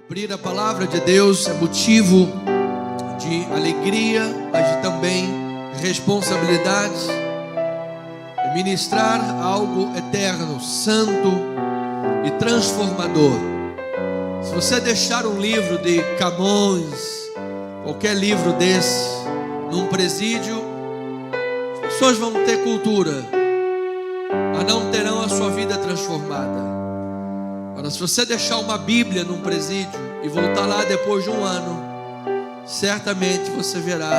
Abrir a palavra de Deus é motivo de alegria, mas também responsabilidade. É ministrar algo eterno, santo e transformador. Se você deixar um livro de Camões, qualquer livro desse, num presídio, as pessoas vão ter cultura, mas não terão a sua vida transformada. Agora, se você deixar uma Bíblia num presídio e voltar lá depois de um ano, certamente você verá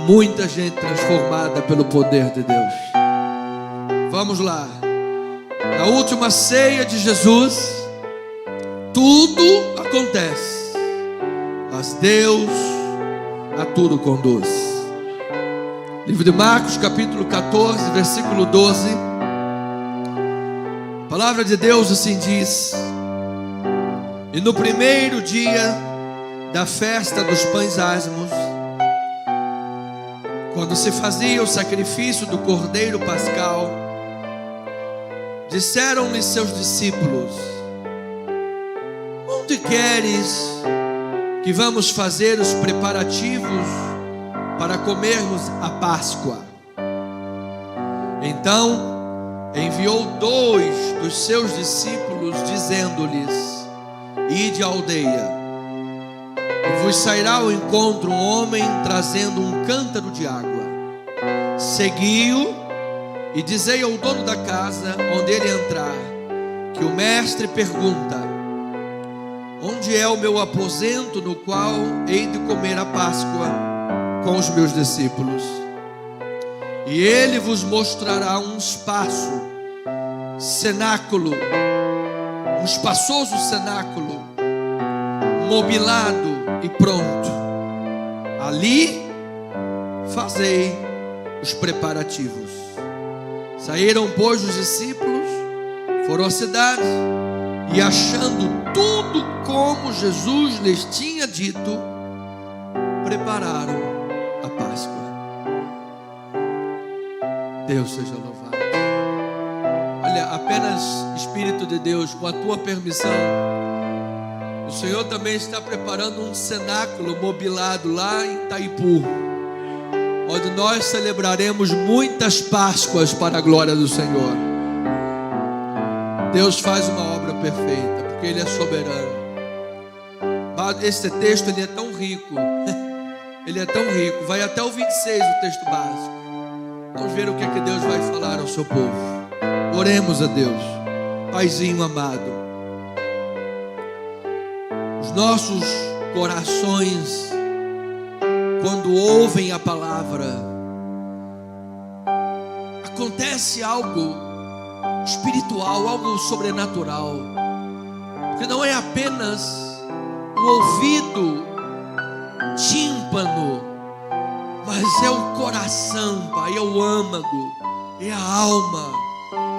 muita gente transformada pelo poder de Deus. Vamos lá. Na última ceia de Jesus, tudo acontece, mas Deus a tudo conduz. Livro de Marcos, capítulo 14, versículo 12. A palavra de Deus assim diz: e no primeiro dia da festa dos pães ázimos, quando se fazia o sacrifício do cordeiro pascal, disseram-lhe seus discípulos: onde queres que vamos fazer os preparativos para comermos a Páscoa? Então enviou 2 dos seus discípulos, dizendo-lhes: ide à aldeia, e vos sairá ao encontro um homem trazendo um cântaro de água. Segui-o e dizei ao dono da casa, onde ele entrar, que o mestre pergunta: onde é o meu aposento no qual hei de comer a Páscoa com os meus discípulos? E ele vos mostrará um cenáculo, um espaçoso cenáculo, mobilado e pronto. Ali fazei os preparativos. Saíram, pois, os discípulos, foram à cidade, e achando tudo como Jesus lhes tinha dito, prepararam a Páscoa. Deus seja louvado. Olha, apenas Espírito de Deus, com a tua permissão, o Senhor também está preparando um cenáculo mobilado lá em Itaipu, onde nós celebraremos muitas Páscoas para a glória do Senhor. Deus faz uma obra perfeita, porque Ele é soberano. Esse texto, ele é tão rico, ele é tão rico, vai até o 26, o texto básico. Vamos ver o que é que Deus vai falar ao seu povo. Oremos a Deus. Paizinho amado, os nossos corações, quando ouvem a palavra, acontece algo espiritual, algo sobrenatural, porque não é apenas um ouvido, tímpano, mas é o coração, Pai, é o âmago, é a alma,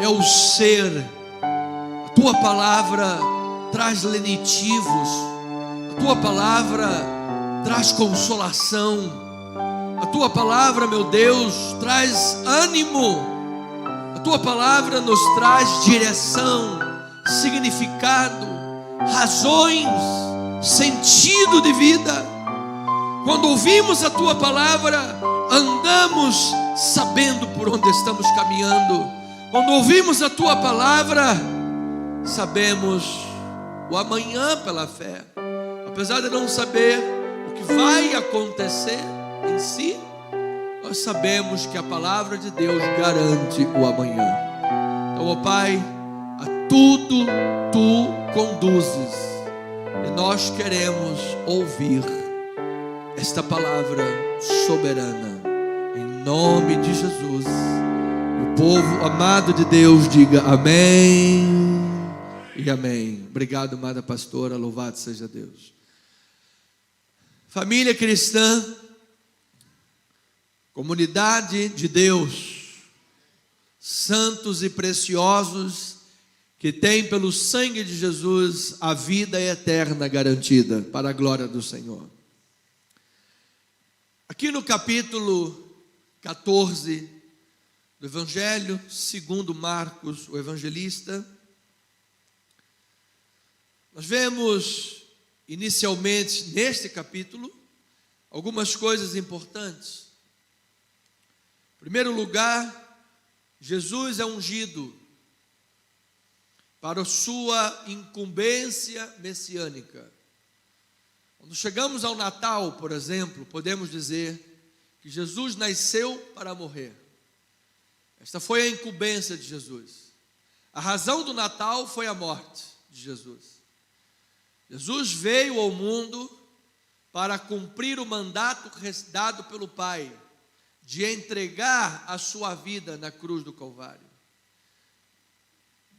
é o ser. A tua palavra traz lenitivos, a tua palavra traz consolação, a tua palavra, meu Deus, traz ânimo, a tua palavra nos traz direção, significado, razões, sentido de vida. Quando ouvimos a tua palavra, andamos sabendo por onde estamos caminhando. Quando ouvimos a tua palavra, sabemos o amanhã pela fé. Apesar de não saber o que vai acontecer em si, nós sabemos que a palavra de Deus garante o amanhã. Então, ó Pai, a tudo tu conduzes, e nós queremos ouvir esta palavra soberana, em nome de Jesus. E o povo amado de Deus diga amém e amém. Obrigado, amada pastora, louvado seja Deus. Família cristã, comunidade de Deus, santos e preciosos, que tem pelo sangue de Jesus a vida eterna garantida, para a glória do Senhor. Aqui no capítulo 14 do Evangelho segundo Marcos, o evangelista, nós vemos inicialmente neste capítulo algumas coisas importantes. Em primeiro lugar, Jesus é ungido para a sua incumbência messiânica. Quando chegamos ao Natal, por exemplo, podemos dizer que Jesus nasceu para morrer. Esta foi a incumbência de Jesus. A razão do Natal foi a morte de Jesus. Jesus veio ao mundo para cumprir o mandato dado pelo Pai, de entregar a sua vida na cruz do Calvário.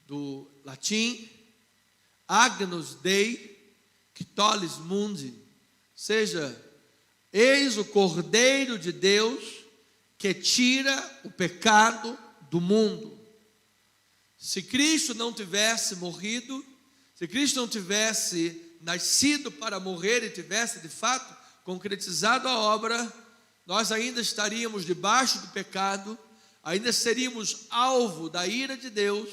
Do latim, Agnus Dei, que tollis mundi, seja, eis o Cordeiro de Deus que tira o pecado do mundo. Se Cristo não tivesse morrido, se Cristo não tivesse nascido para morrer e tivesse de fato concretizado a obra, nós ainda estaríamos debaixo do pecado, ainda seríamos alvo da ira de Deus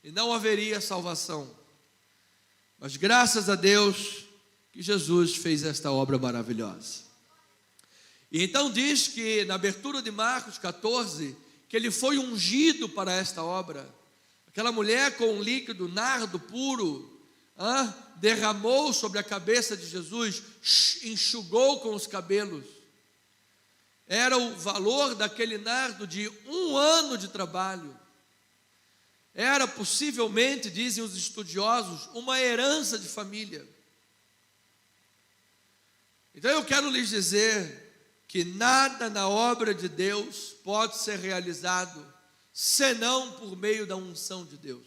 e não haveria salvação. Mas graças a Deus que Jesus fez esta obra maravilhosa. E então diz que na abertura de Marcos 14, que ele foi ungido para esta obra. Aquela mulher com um líquido nardo puro, derramou sobre a cabeça de Jesus, enxugou com os cabelos. Era o valor daquele nardo de 1 ano de trabalho. Era possivelmente, dizem os estudiosos, uma herança de família. Então eu quero lhes dizer que nada na obra de Deus pode ser realizado senão por meio da unção de Deus.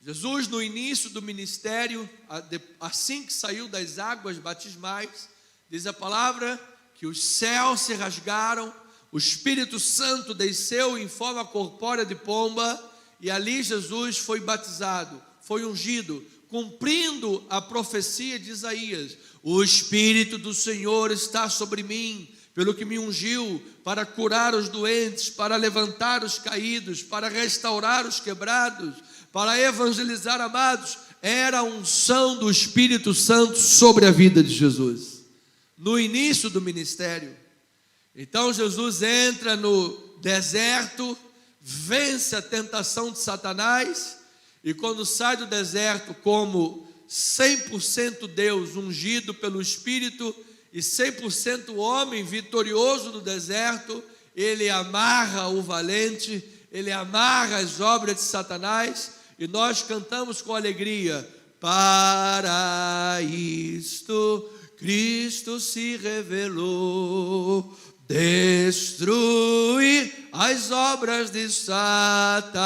Jesus, no início do ministério, assim que saiu das águas batismais, diz a palavra que os céus se rasgaram, o Espírito Santo desceu em forma corpórea de pomba, e ali Jesus foi batizado, foi ungido, cumprindo a profecia de Isaías. O Espírito do Senhor está sobre mim, pelo que me ungiu para curar os doentes, para levantar os caídos, para restaurar os quebrados, para evangelizar amados. Era a unção do Espírito Santo sobre a vida de Jesus, no início do ministério. Então Jesus entra no deserto, vence a tentação de Satanás, e quando sai do deserto como 100% Deus, ungido pelo Espírito, e 100% homem vitorioso no deserto, ele amarra o valente, ele amarra as obras de Satanás, e nós cantamos com alegria: para isto Cristo se revelou, destruir as obras de Satanás,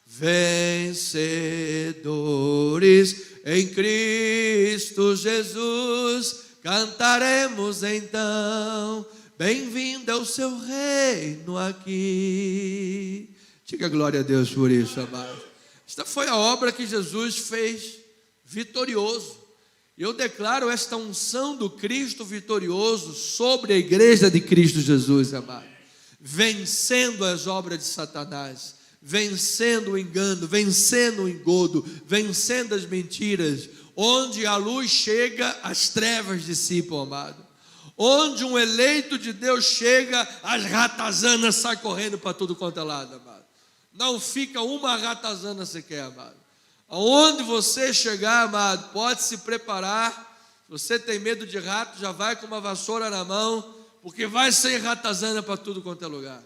vencedores em Cristo Jesus, cantaremos então, bem-vindo ao seu reino aqui. Diga glória a Deus por isso, amado. Esta foi a obra que Jesus fez vitorioso. Eu declaro esta unção do Cristo vitorioso sobre a igreja de Cristo Jesus, amado, vencendo as obras de Satanás, vencendo o engano, vencendo o engodo, vencendo as mentiras. Onde a luz chega, as trevas dissipam, amado. Onde um eleito de Deus chega, as ratazanas saem correndo para tudo quanto é lado, amado. Não fica uma ratazana sequer, amado. Aonde você chegar, amado, pode se preparar. Se você tem medo de rato, já vai com uma vassoura na mão, porque vai ser ratazana para tudo quanto é lugar.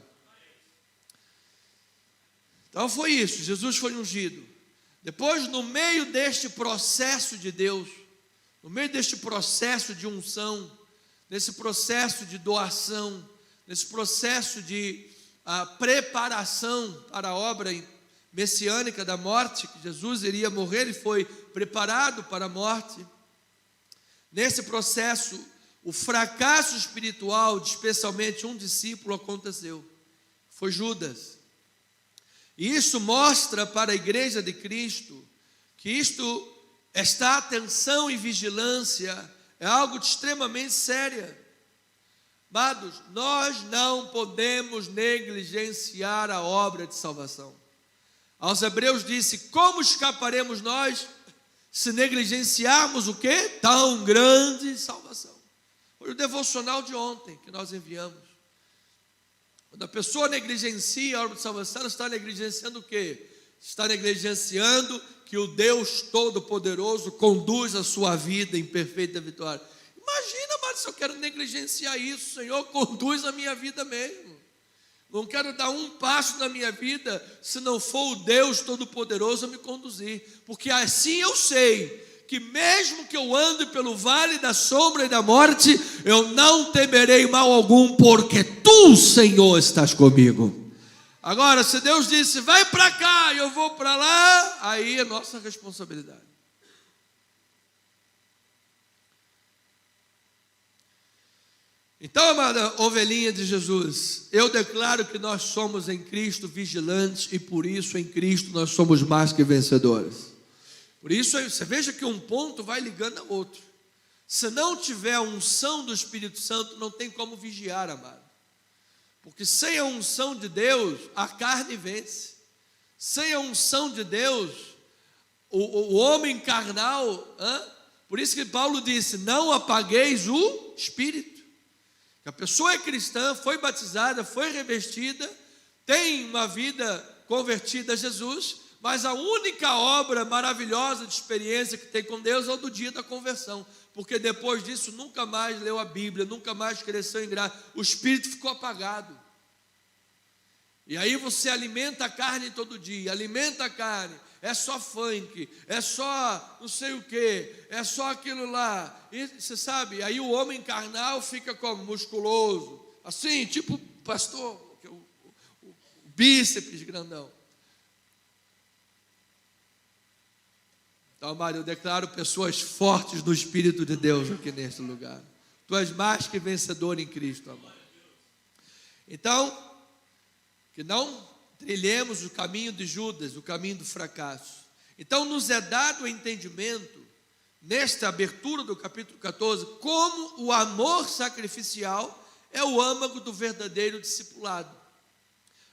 Então foi isso, Jesus foi ungido. Depois, no meio deste processo de Deus, no meio deste processo de unção, nesse processo de doação, nesse processo de preparação para a obra messiânica da morte, que Jesus iria morrer, ele foi preparado para a morte. Nesse processo, o fracasso espiritual de especialmente um discípulo aconteceu, foi Judas. E isso mostra para a igreja de Cristo que esta atenção e vigilância é algo de extremamente séria. Amados, nós não podemos negligenciar a obra de salvação. Aos Hebreus disse: como escaparemos nós se negligenciarmos o quê? Tão grande salvação. Foi o devocional de ontem que nós enviamos. Quando a pessoa negligencia a obra de salvação, ela está negligenciando o quê? Está negligenciando que o Deus Todo-Poderoso conduz a sua vida em perfeita vitória. Imagina, mas se eu quero negligenciar isso, Senhor, conduz a minha vida mesmo. Não quero dar um passo na minha vida se não for o Deus Todo-Poderoso a me conduzir. Porque assim eu sei que mesmo que eu ande pelo vale da sombra e da morte, eu não temerei mal algum, porque tu, Senhor, estás comigo. Agora, se Deus disse, vai para cá e eu vou para lá, aí é nossa responsabilidade. Então, amada ovelhinha de Jesus, eu declaro que nós somos em Cristo vigilantes e por isso em Cristo nós somos mais que vencedores. Por isso, você veja que um ponto vai ligando ao outro. Se não tiver a unção do Espírito Santo, não tem como vigiar, amado. Porque sem a unção de Deus, a carne vence. Sem a unção de Deus, o homem carnal, por isso que Paulo disse, não apagueis o Espírito. A pessoa é cristã, foi batizada, foi revestida, tem uma vida convertida a Jesus, mas a única obra maravilhosa de experiência que tem com Deus é o do dia da conversão, porque depois disso nunca mais leu a Bíblia, nunca mais cresceu em graça, o espírito ficou apagado. E aí você alimenta a carne todo dia, alimenta a carne, é só funk, é só não sei o que, é só aquilo lá, e você sabe, aí o homem carnal fica como? Musculoso, assim, tipo pastor, o bíceps grandão. Então, amado, eu declaro pessoas fortes no Espírito de Deus aqui nesse lugar. Tu és mais que vencedor em Cristo, amado. Então, que não trilhemos o caminho de Judas, o caminho do fracasso. Então, nos é dado o entendimento, nesta abertura do capítulo 14, como o amor sacrificial é o âmago do verdadeiro discipulado.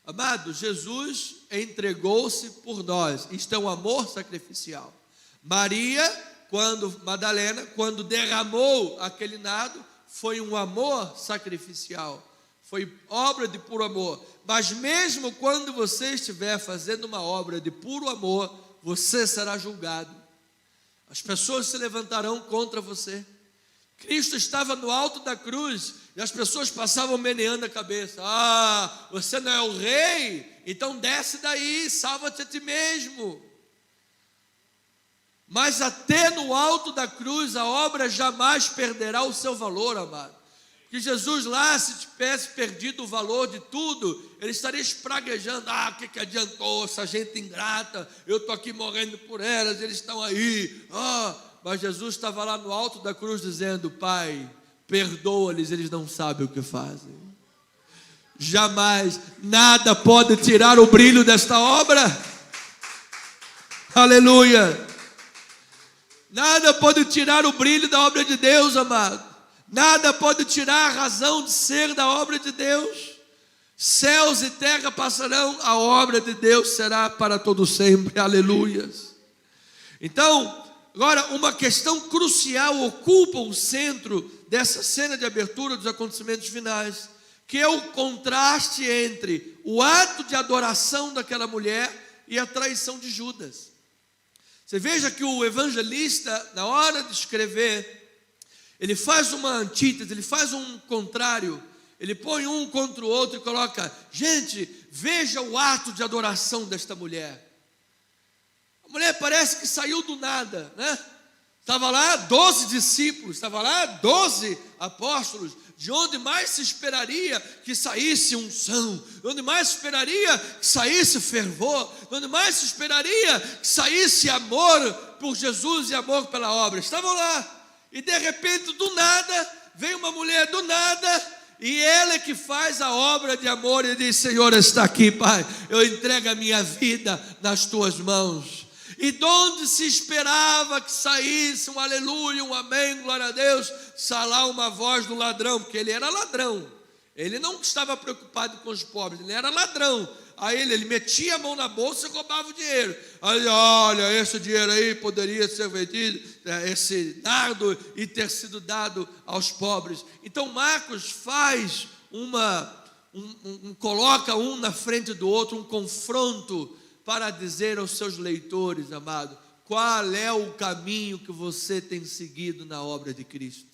Amado, Jesus entregou-se por nós. Isto é um amor sacrificial. Maria, Madalena, quando derramou aquele nado, foi um amor sacrificial, foi obra de puro amor. Mas mesmo quando você estiver fazendo uma obra de puro amor, você será julgado. As pessoas se levantarão contra você. Cristo estava no alto da cruz e as pessoas passavam meneando a cabeça. Ah, você não é o rei? Então desce daí, salva-te a ti mesmo. Mas até no alto da cruz a obra jamais perderá o seu valor, amado. Porque Jesus lá, se tivesse perdido o valor de tudo, ele estaria espraguejando. Ah, o que adiantou essa gente ingrata? Eu estou aqui morrendo por elas, eles estão aí. Mas Jesus estava lá no alto da cruz dizendo, Pai, perdoa-lhes, eles não sabem o que fazem. Jamais, nada pode tirar o brilho desta obra. Aleluia. Nada pode tirar o brilho da obra de Deus, amado. Nada pode tirar a razão de ser da obra de Deus. Céus e terra passarão, a obra de Deus será para todo sempre. Aleluias. Então, agora uma questão crucial ocupa o centro dessa cena de abertura dos acontecimentos finais, que é o contraste entre o ato de adoração daquela mulher e a traição de Judas. Você veja que o evangelista, na hora de escrever, ele faz uma antítese, ele faz um contrário, ele põe um contra o outro e coloca, gente, veja o ato de adoração desta mulher. A mulher parece que saiu do nada, né? Estava lá 12 discípulos, estava lá 12 apóstolos, de onde mais se esperaria que saísse unção, de onde mais se esperaria que saísse fervor, de onde mais se esperaria que saísse amor por Jesus e amor pela obra. Estavam lá, e de repente do nada, vem uma mulher do nada, e ela é que faz a obra de amor e diz, Senhor está aqui, Pai, eu entrego a minha vida nas tuas mãos. E de onde se esperava que saísse um aleluia, um amém, glória a Deus, salar uma voz do ladrão, porque ele era ladrão, ele não estava preocupado com os pobres, ele era ladrão, a ele metia a mão na bolsa e roubava o dinheiro. Aí, olha, esse dinheiro aí poderia ser vendido, esse nardo, e ter sido dado aos pobres. Então Marcos faz coloca um na frente do outro, um confronto, para dizer aos seus leitores, amado, qual é o caminho que você tem seguido na obra de Cristo?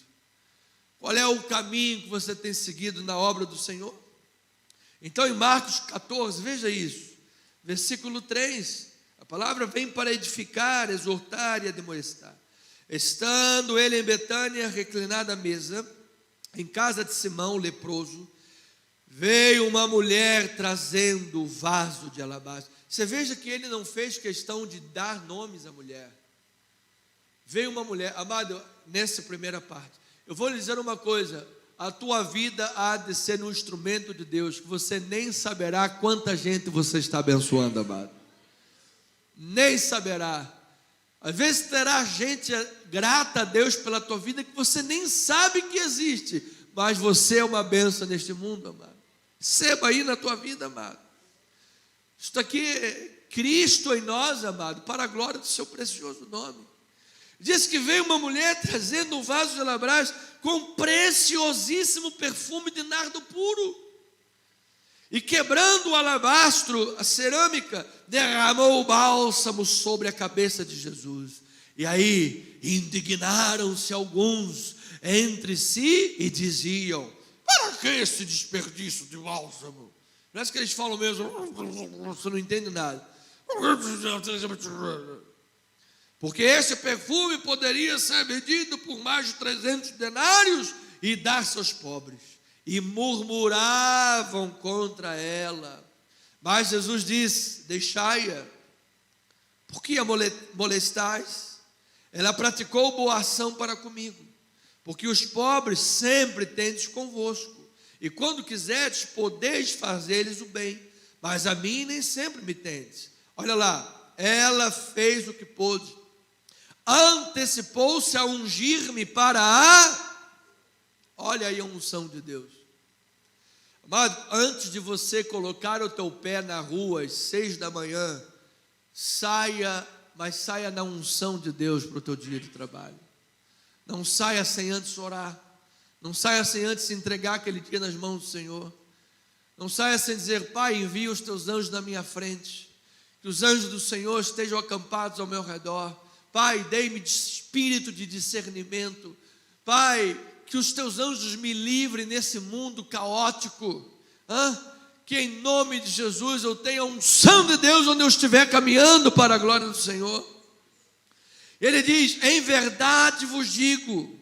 Qual é o caminho que você tem seguido na obra do Senhor? Então em Marcos 14, veja isso, versículo 3, a palavra vem para edificar, exortar e admoestar. Estando ele em Betânia, reclinado à mesa, em casa de Simão, o leproso, veio uma mulher trazendo o vaso de alabastro. Você veja que ele não fez questão de dar nomes à mulher. Veio uma mulher, amado, nessa primeira parte, eu vou lhe dizer uma coisa, a tua vida há de ser um instrumento de Deus, que você nem saberá quanta gente você está abençoando, amado. Nem saberá. Às vezes terá gente grata a Deus pela tua vida, que você nem sabe que existe, mas você é uma bênção neste mundo, amado. Receba aí na tua vida, amado. Isto aqui é Cristo em nós, amado, para a glória do seu precioso nome. Diz que veio uma mulher trazendo um vaso de alabastro com preciosíssimo perfume de nardo puro. E quebrando o alabastro, a cerâmica, derramou o bálsamo sobre a cabeça de Jesus. E aí indignaram-se alguns entre si e diziam: para que esse desperdício de bálsamo? Parece que eles falam mesmo, você não entende nada. Porque esse perfume poderia ser vendido por mais de 300 denários e dar-se aos pobres. E murmuravam contra ela. Mas Jesus disse: deixai-a, por que a molestais? Ela praticou boa ação para comigo, porque os pobres sempre tendes convosco, e quando quiserdes, podeis fazer-lhes o bem, mas a mim nem sempre me tendes. Olha lá, ela fez o que pôde, antecipou-se a ungir-me para olha aí a unção de Deus. Amado, antes de você colocar o teu pé na rua às 6 da manhã, saia, mas saia na unção de Deus para o teu dia de trabalho. Não saia sem antes orar. Não saia sem antes se entregar aquele dia nas mãos do Senhor. Não saia sem dizer: Pai, envia os teus anjos na minha frente, que os anjos do Senhor estejam acampados ao meu redor. Pai, dei-me espírito de discernimento. Pai, que os teus anjos me livrem nesse mundo caótico. Que em nome de Jesus eu tenha a unção de Deus onde eu estiver caminhando para a glória do Senhor. Ele diz: em verdade vos digo,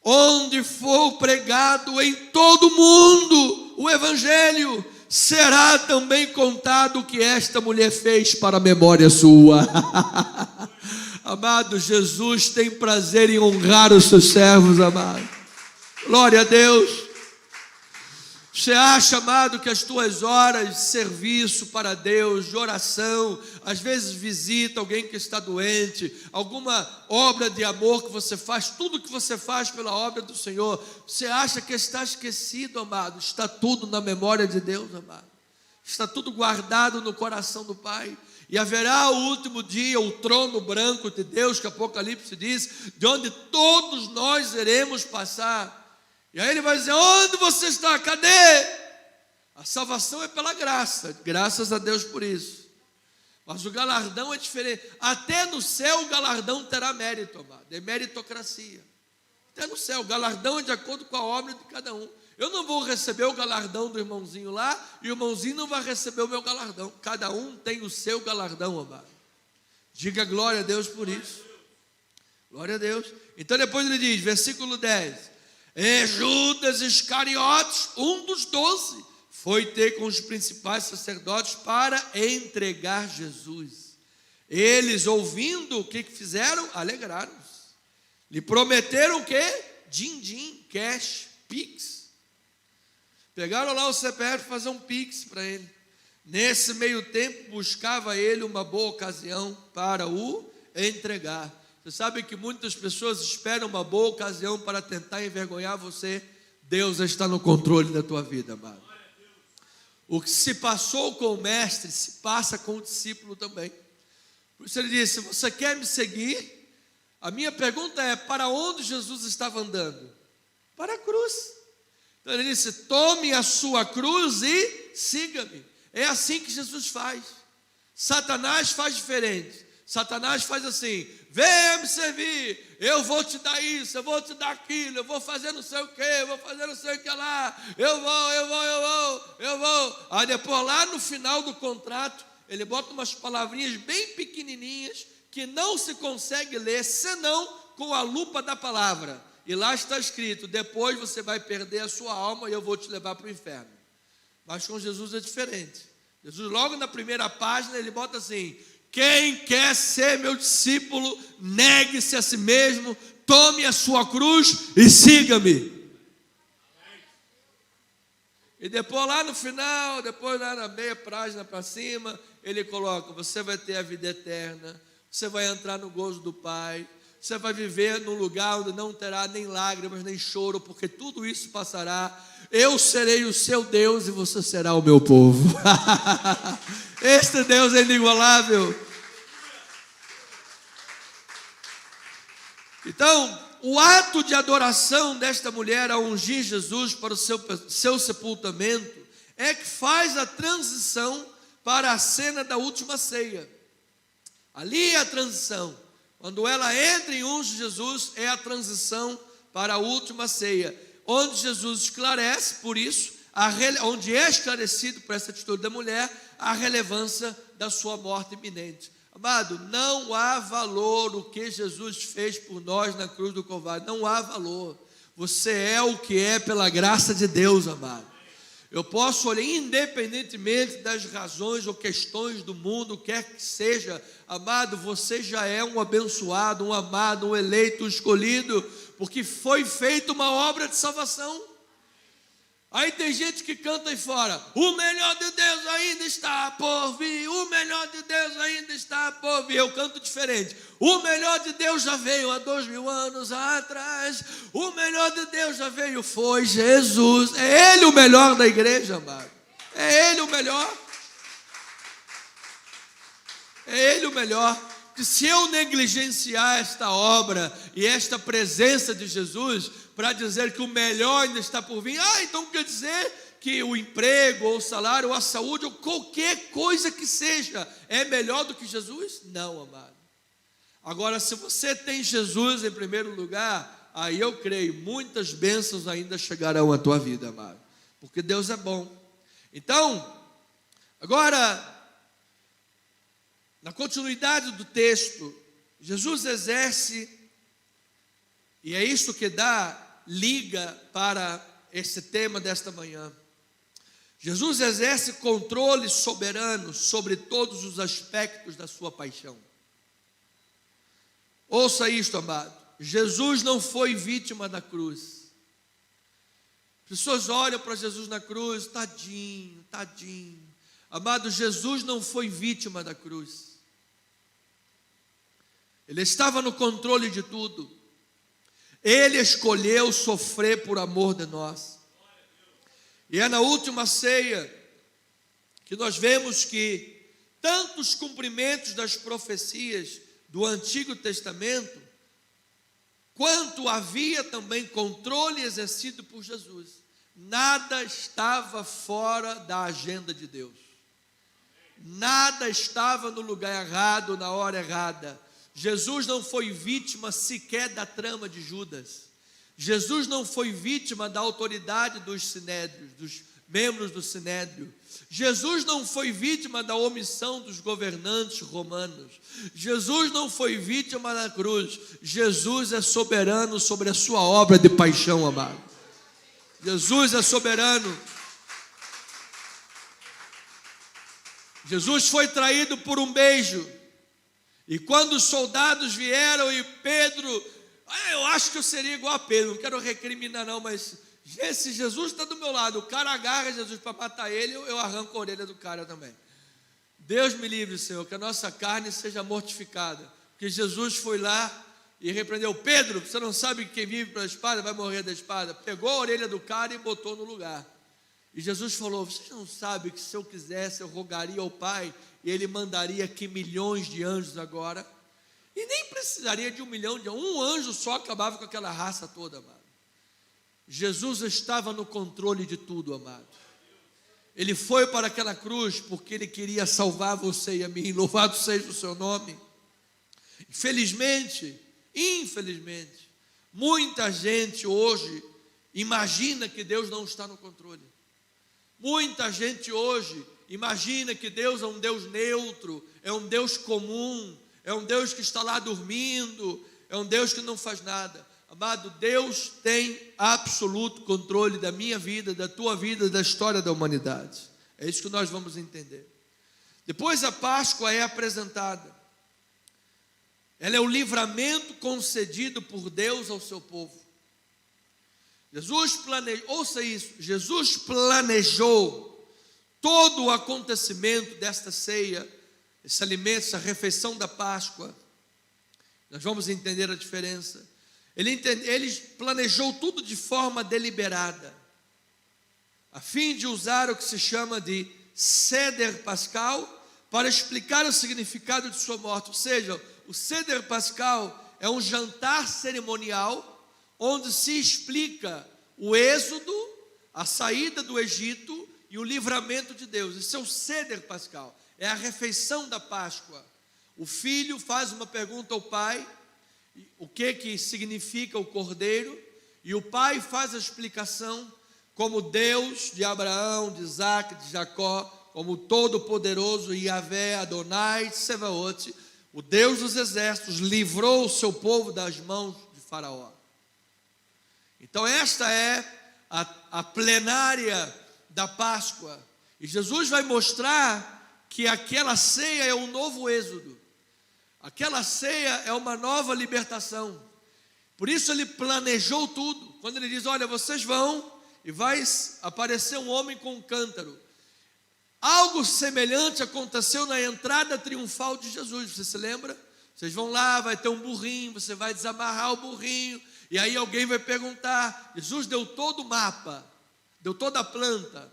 onde for pregado em todo o mundo o Evangelho, será também contado o que esta mulher fez para a memória sua. Amado, Jesus tem prazer em honrar os seus servos, amado. Glória a Deus. Você acha, amado, que as tuas horas de serviço para Deus, de oração, às vezes visita alguém que está doente, alguma obra de amor que você faz, tudo que você faz pela obra do Senhor, você acha que está esquecido, amado? Está tudo na memória de Deus, amado. Está tudo guardado no coração do Pai. E haverá o último dia, o trono branco de Deus, que Apocalipse diz, de onde todos nós iremos passar. E aí ele vai dizer: onde você está? Cadê? A salvação é pela graça, graças a Deus por isso. Mas o galardão é diferente. Até no céu o galardão terá mérito, amado. É meritocracia. Até no céu, o galardão é de acordo com a obra de cada um. Eu não vou receber o galardão do irmãozinho lá, e o irmãozinho não vai receber o meu galardão. Cada um tem o seu galardão, amado. Diga glória a Deus por isso. Glória a Deus. Então depois ele diz, versículo 10: e Judas Iscariotes, um dos 12, foi ter com os principais sacerdotes para entregar Jesus. Eles, ouvindo, o que fizeram? Alegraram-se. Lhe prometeram o quê? Din-din, cash, pix. Pegaram lá o CPF para fazer um pix para ele. Nesse meio tempo, buscava ele uma boa ocasião para o entregar. Você sabe que muitas pessoas esperam uma boa ocasião para tentar envergonhar você. Deus está no controle da tua vida, amado. O que se passou com o mestre, se passa com o discípulo também. Por isso ele disse: você quer me seguir? A minha pergunta é: para onde Jesus estava andando? Para a cruz. Então ele disse: tome a sua cruz e siga-me. É assim que Jesus faz. Satanás faz diferente. Satanás faz assim: venha me servir, eu vou te dar isso, eu vou te dar aquilo, eu vou fazer não sei o que, eu vou fazer não sei o que lá, eu vou. Aí depois lá no final do contrato, ele bota umas palavrinhas bem pequenininhas, que não se consegue ler, senão com a lupa da palavra. E lá está escrito: depois você vai perder a sua alma e eu vou te levar para o inferno. Mas com Jesus é diferente. Jesus logo na primeira página ele bota assim: quem quer ser meu discípulo, negue-se a si mesmo, tome a sua cruz e siga-me. E depois lá no final, depois lá na meia página para cima, ele coloca: você vai ter a vida eterna, você vai entrar no gozo do Pai, você vai viver num lugar onde não terá nem lágrimas, nem choro, porque tudo isso passará. Eu serei o seu Deus e você será o meu povo. Este Deus é inigualável. Então, o ato de adoração desta mulher ao ungir Jesus para o seu sepultamento é que faz a transição para a cena da última ceia. Ali é a transição. Quando ela entra e unge Jesus, é a transição para a última ceia, onde Jesus esclarece, por isso, onde é esclarecido por essa atitude da mulher, a relevância da sua morte iminente. Amado, não há valor o que Jesus fez por nós na cruz do Calvário, não há valor. Você é o que é pela graça de Deus, amado. Eu posso olhar, independentemente das razões ou questões do mundo, quer que seja, amado, você já é um abençoado, um amado, um eleito, um escolhido, porque foi feita uma obra de salvação. Aí tem gente que canta aí fora: o melhor de Deus ainda está por vir, o melhor de Deus ainda está por vir. Eu canto diferente: o melhor de Deus já veio há 2000 anos atrás, o melhor de Deus já veio, foi Jesus. É Ele o melhor da igreja, amado. É Ele o melhor. É Ele o melhor. Que se eu negligenciar esta obra e esta presença de Jesus para dizer que o melhor ainda está por vir, então quer dizer que o emprego, ou o salário, ou a saúde, ou qualquer coisa que seja, é melhor do que Jesus? Não, amado. Agora, se você tem Jesus em primeiro lugar, aí eu creio, muitas bênçãos ainda chegarão à tua vida, amado, porque Deus é bom. Então, agora, na continuidade do texto, Jesus exerce, e é isso que liga para esse tema desta manhã. Jesus exerce controle soberano sobre todos os aspectos da sua paixão. Ouça isto, amado: Jesus não foi vítima da cruz. As pessoas olham para Jesus na cruz: tadinho, tadinho. Amado, Jesus não foi vítima da cruz. Ele estava no controle de tudo. Ele escolheu sofrer por amor de nós. E é na última ceia que nós vemos que tantos cumprimentos das profecias do Antigo Testamento, quanto havia também controle exercido por Jesus, nada estava fora da agenda de Deus. Nada estava no lugar errado, na hora errada. Jesus não foi vítima sequer da trama de Judas. Jesus não foi vítima da autoridade dos sinédrios, dos membros do sinédrio. Jesus não foi vítima da omissão dos governantes romanos. Jesus não foi vítima da cruz. Jesus é soberano sobre a sua obra de paixão, amado. Jesus é soberano. Jesus foi traído por um beijo. E quando os soldados vieram e Pedro, eu acho que eu seria igual a Pedro, não quero recriminar não, mas se Jesus está do meu lado, o cara agarra Jesus para matar ele, eu arranco a orelha do cara também. Deus me livre, Senhor, que a nossa carne seja mortificada, porque Jesus foi lá e repreendeu: Pedro, você não sabe que quem vive pela espada vai morrer da espada. Pegou a orelha do cara e botou no lugar. E Jesus falou: vocês não sabem que se eu quisesse eu rogaria ao Pai e Ele mandaria aqui milhões de anjos agora, e nem precisaria de 1 milhão de anjos, um anjo só acabava com aquela raça toda, amado. Jesus estava no controle de tudo, amado. Ele foi para aquela cruz porque Ele queria salvar você e a mim. Louvado seja o seu nome. Infelizmente, muita gente hoje imagina que Deus não está no controle. Muita gente hoje imagina que Deus é um Deus neutro, é um Deus comum, é um Deus que está lá dormindo, é um Deus que não faz nada. Amado, Deus tem absoluto controle da minha vida, da tua vida, da história da humanidade. É isso que nós vamos entender. Depois a Páscoa é apresentada. Ela é o livramento concedido por Deus ao seu povo. Ouça isso, Jesus planejou todo o acontecimento desta ceia, esse alimento, essa refeição da Páscoa. Nós vamos entender a diferença. Ele planejou tudo de forma deliberada, a fim de usar o que se chama de Seder Pascal para explicar o significado de sua morte. Ou seja, o Seder Pascal é um jantar cerimonial onde se explica o êxodo, a saída do Egito e o livramento de Deus. Esse é o Seder Pascal, é a refeição da Páscoa. O filho faz uma pergunta ao pai, o que significa o cordeiro, e o pai faz a explicação como Deus de Abraão, de Isaac, de Jacó, como Todo-Poderoso Yahvé Adonai Tsevaot, o Deus dos exércitos, livrou o seu povo das mãos de Faraó. Então esta é a plenária da Páscoa, e Jesus vai mostrar que aquela ceia é um novo êxodo. Aquela ceia é uma nova libertação. Por isso ele planejou tudo. Quando ele diz: olha, vocês vão e vai aparecer um homem com um cântaro. Algo semelhante aconteceu na entrada triunfal de Jesus. Você se lembra? Vocês vão lá, vai ter um burrinho, você vai desamarrar o burrinho, e aí alguém vai perguntar. Jesus deu todo o mapa, deu toda a planta.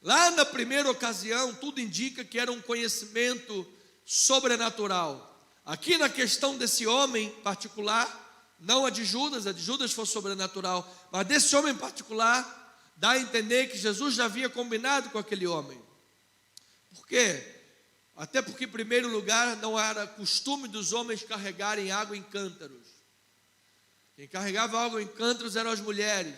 Lá na primeira ocasião, tudo indica que era um conhecimento sobrenatural. Aqui na questão desse homem particular, não a de Judas foi sobrenatural, mas desse homem particular, dá a entender que Jesus já havia combinado com aquele homem. Por quê? Até porque, em primeiro lugar, não era costume dos homens carregarem água em cântaros. Quem carregava água em cântaros eram as mulheres.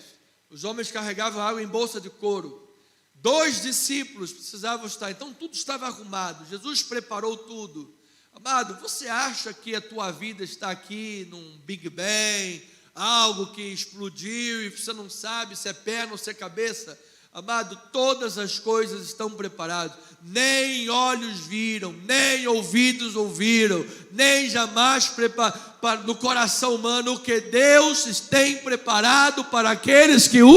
Os homens carregavam água em bolsa de couro. 2 discípulos precisavam estar, então tudo estava arrumado. Jesus preparou tudo. Amado, você acha que a tua vida está aqui num Big Bang, algo que explodiu e você não sabe se é perna ou se é cabeça? Amado, todas as coisas estão preparadas. Nem olhos viram, nem ouvidos ouviram, nem jamais no coração humano o que Deus tem preparado para aqueles que o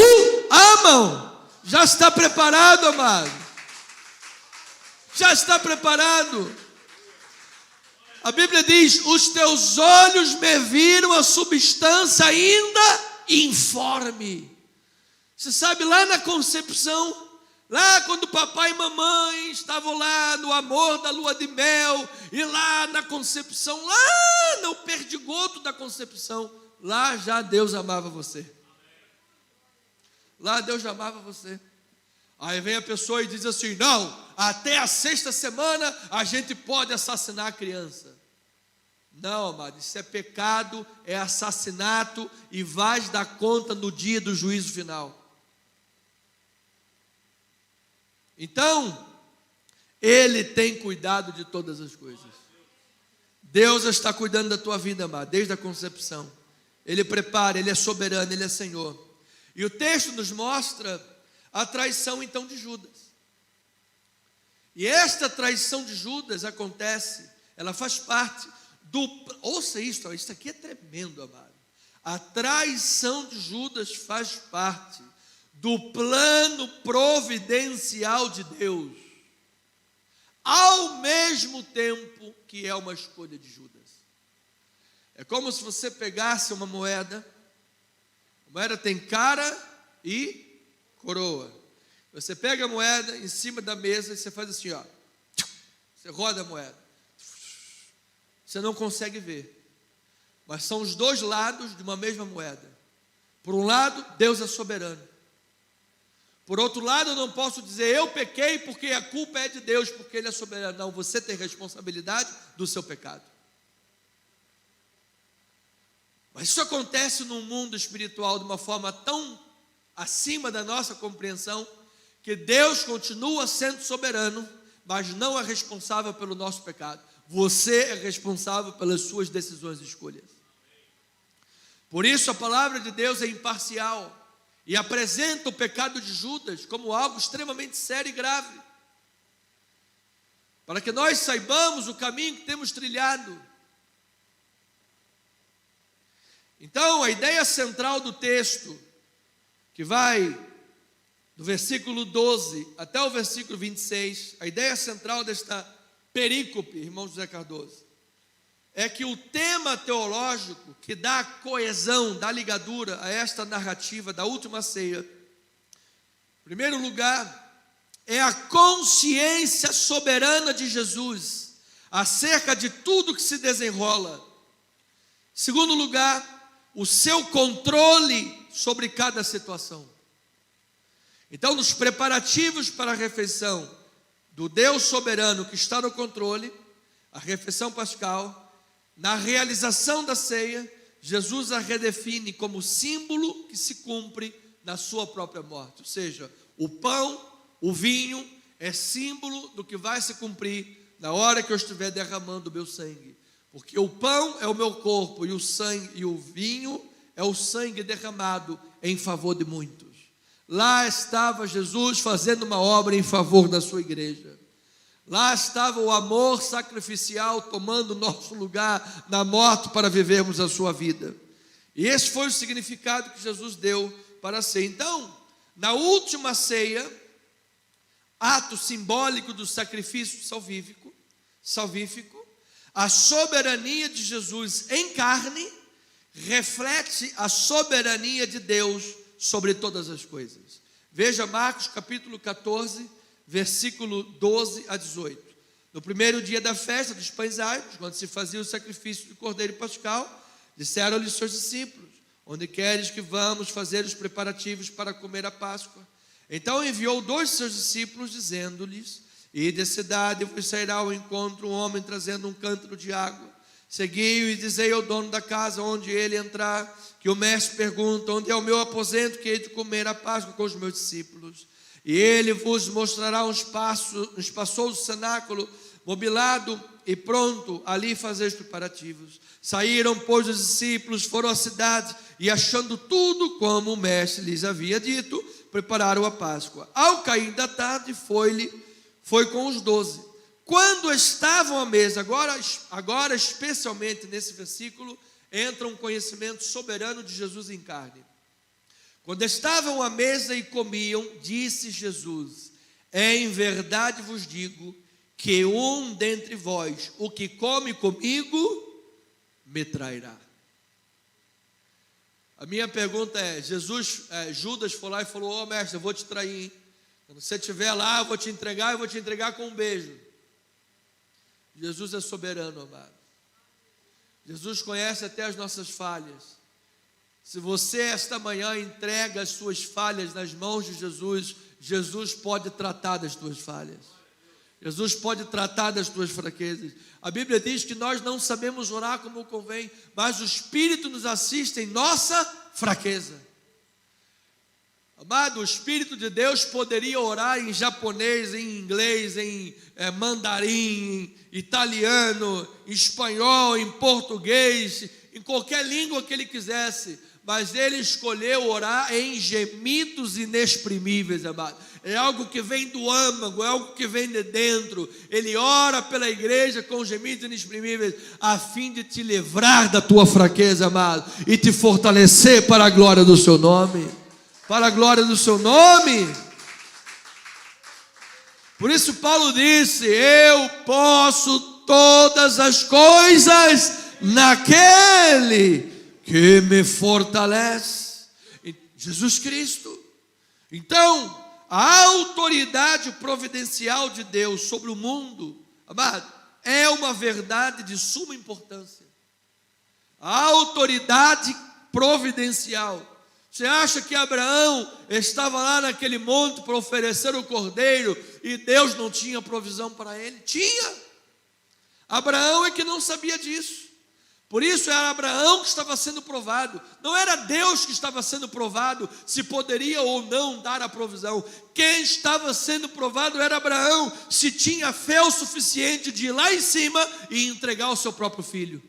amam. Já está preparado, amado. Já está preparado. A Bíblia diz: os teus olhos me viram a substância ainda informe. Você sabe, lá na concepção, lá quando papai e mamãe estavam lá no amor da lua de mel, e lá na concepção, lá no perdigoto da concepção, lá já Deus amava você. Lá Deus já amava você. Aí vem a pessoa e diz assim: não, até a 6ª semana a gente pode assassinar a criança. Não, amado, isso é pecado, é assassinato, e vais dar conta no dia do juízo final. Então, Ele tem cuidado de todas as coisas. Deus está cuidando da tua vida, amado, desde a concepção. Ele prepara, Ele é soberano, Ele é Senhor. E o texto nos mostra a traição então de Judas. E esta traição de Judas acontece, ela faz parte ouça isso aqui é tremendo, amado. A traição de Judas faz parte do plano providencial de Deus, ao mesmo tempo que é uma escolha de Judas. É como se você pegasse uma moeda, a moeda tem cara e coroa. Você pega a moeda em cima da mesa e você faz assim, ó. Você roda a moeda. Você não consegue ver. Mas são os dois lados de uma mesma moeda. Por um lado, Deus é soberano. Por outro lado, eu não posso dizer, eu pequei porque a culpa é de Deus, porque Ele é soberano. Não, você tem responsabilidade do seu pecado. Mas isso acontece no mundo espiritual de uma forma tão acima da nossa compreensão, que Deus continua sendo soberano, mas não é responsável pelo nosso pecado. Você é responsável pelas suas decisões e escolhas. Por isso a palavra de Deus é imparcial e apresenta o pecado de Judas como algo extremamente sério e grave, para que nós saibamos o caminho que temos trilhado. Então, a ideia central do texto, que vai do versículo 12 até o versículo 26, a ideia central desta perícope, irmão José Cardoso, é que o tema teológico que dá coesão, dá ligadura a esta narrativa da última ceia, em primeiro lugar, é a consciência soberana de Jesus acerca de tudo que se desenrola. Em segundo lugar, o seu controle sobre cada situação. Então, nos preparativos para a refeição do Deus soberano que está no controle, a refeição pascal, na realização da ceia, Jesus a redefine como símbolo que se cumpre na sua própria morte. Ou seja, o pão, o vinho, é símbolo do que vai se cumprir na hora que eu estiver derramando o meu sangue. Porque o pão é o meu corpo e o sangue e o vinho é o sangue derramado em favor de muitos. Lá estava Jesus fazendo uma obra em favor da sua igreja. Lá estava o amor sacrificial tomando o nosso lugar na morte para vivermos a sua vida. E esse foi o significado que Jesus deu para a ceia. Então, na última ceia, ato simbólico do sacrifício salvífico, a soberania de Jesus em carne reflete a soberania de Deus sobre todas as coisas. Veja Marcos capítulo 14, versículo 12 a 18. No primeiro dia da festa dos pães asmos, quando se fazia o sacrifício do cordeiro pascal, disseram-lhe seus discípulos: onde queres que vamos fazer os preparativos para comer a Páscoa? Então enviou 2 de seus discípulos, dizendo-lhes: ide à cidade e vos sairá ao encontro um homem trazendo um cântaro de água. Segui-o e dizei ao dono da casa, onde ele entrar, que o mestre pergunta: onde é o meu aposento que hei de comer a Páscoa com os meus discípulos? E ele vos mostrará um espaçoso cenáculo mobilado e pronto, ali fazer os preparativos. Saíram, pois, os discípulos, foram à cidade e, achando tudo como o mestre lhes havia dito, prepararam a Páscoa. Ao cair da tarde, foi com os 12. Quando estavam à mesa, agora especialmente nesse versículo, entra um conhecimento soberano de Jesus em carne. Quando estavam à mesa e comiam, disse Jesus: em verdade vos digo que um dentre vós, o que come comigo, me trairá. A minha pergunta é: Judas foi lá e falou: mestre, eu vou te trair, hein? Quando você estiver lá, eu vou te entregar com um beijo. Jesus é soberano, amado. Jesus conhece até as nossas falhas. Se você esta manhã entrega as suas falhas nas mãos de Jesus, Jesus pode tratar das tuas falhas. Jesus pode tratar das tuas fraquezas. A Bíblia diz que nós não sabemos orar como convém, mas o Espírito nos assiste em nossa fraqueza. Amado, o Espírito de Deus poderia orar em japonês, em inglês, em mandarim, em italiano, em espanhol, em português, em qualquer língua que ele quisesse, mas ele escolheu orar em gemidos inexprimíveis, amado. É algo que vem do âmago, é algo que vem de dentro. Ele ora pela igreja com gemidos inexprimíveis, a fim de te livrar da tua fraqueza, amado, e te fortalecer para a glória do seu nome. Para a glória do seu nome. Por isso Paulo disse: eu posso todas as coisas naquele que me fortalece. Jesus Cristo. Então, a autoridade providencial de Deus sobre o mundo, amado, é uma verdade de suma importância. A autoridade providencial. Você acha que Abraão estava lá naquele monte para oferecer o cordeiro e Deus não tinha provisão para ele? Tinha. Abraão é que não sabia disso. Por isso era Abraão que estava sendo provado. Não era Deus que estava sendo provado se poderia ou não dar a provisão. Quem estava sendo provado era Abraão, se tinha fé o suficiente de ir lá em cima e entregar o seu próprio filho.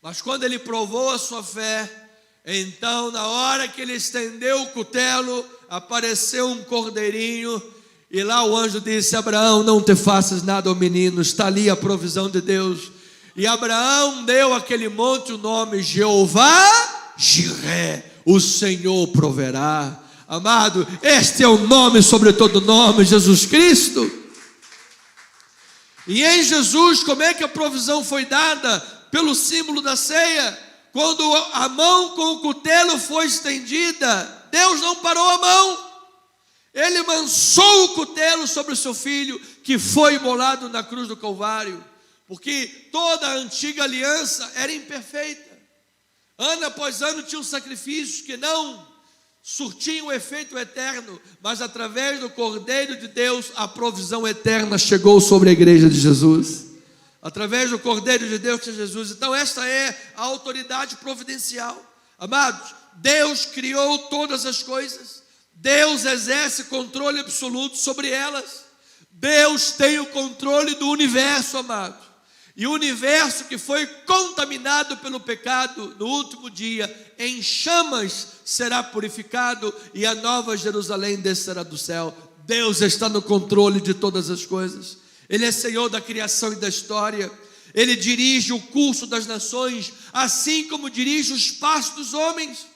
Mas quando ele provou a sua fé, então na hora que ele estendeu o cutelo, apareceu um cordeirinho, e lá o anjo disse: Abraão, não te faças nada ao menino, está ali a provisão de Deus. E Abraão deu àquele monte o nome Jeová Jiré, o Senhor proverá. Amado, este é o nome sobre todo nome, Jesus Cristo. E em Jesus, como é que a provisão foi dada? Pelo símbolo da ceia. Quando a mão com o cutelo foi estendida, Deus não parou a mão. Ele lançou o cutelo sobre o seu filho, que foi imolado na cruz do Calvário. Porque toda a antiga aliança era imperfeita. Ano após ano tinham sacrifícios que não surtiam o efeito eterno, mas através do Cordeiro de Deus, a provisão eterna chegou sobre a igreja de Jesus. Através do Cordeiro de Deus, que é Jesus. Então esta é a autoridade providencial. Amados, Deus criou todas as coisas. Deus exerce controle absoluto sobre elas. Deus tem o controle do universo, amado. E o universo que foi contaminado pelo pecado, no último dia, em chamas será purificado e a nova Jerusalém descerá do céu. Deus está no controle de todas as coisas. Ele é Senhor da criação e da história. Ele dirige o curso das nações, assim como dirige os passos dos homens.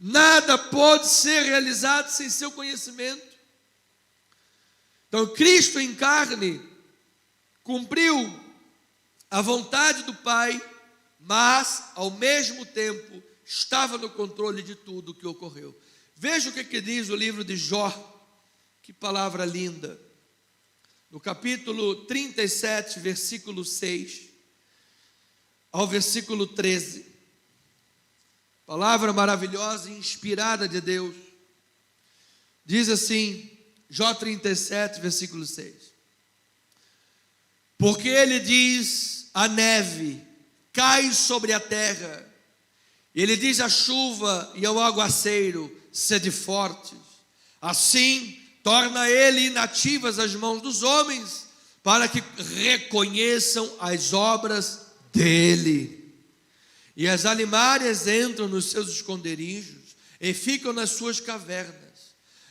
Nada pode ser realizado sem seu conhecimento. Então Cristo em carne cumpriu a vontade do Pai, mas ao mesmo tempo estava no controle de tudo o que ocorreu. Veja o que diz o livro de Jó. Que palavra linda. No capítulo 37, versículo 6 ao versículo 13. Palavra maravilhosa e inspirada de Deus. Diz assim, Jó 37, versículo 6. Porque ele diz: a neve cai sobre a terra. Ele diz à chuva e ao aguaceiro: sede fortes. Assim torna ele inativas as mãos dos homens, para que reconheçam as obras dele. E as alimárias entram nos seus esconderijos e ficam nas suas cavernas.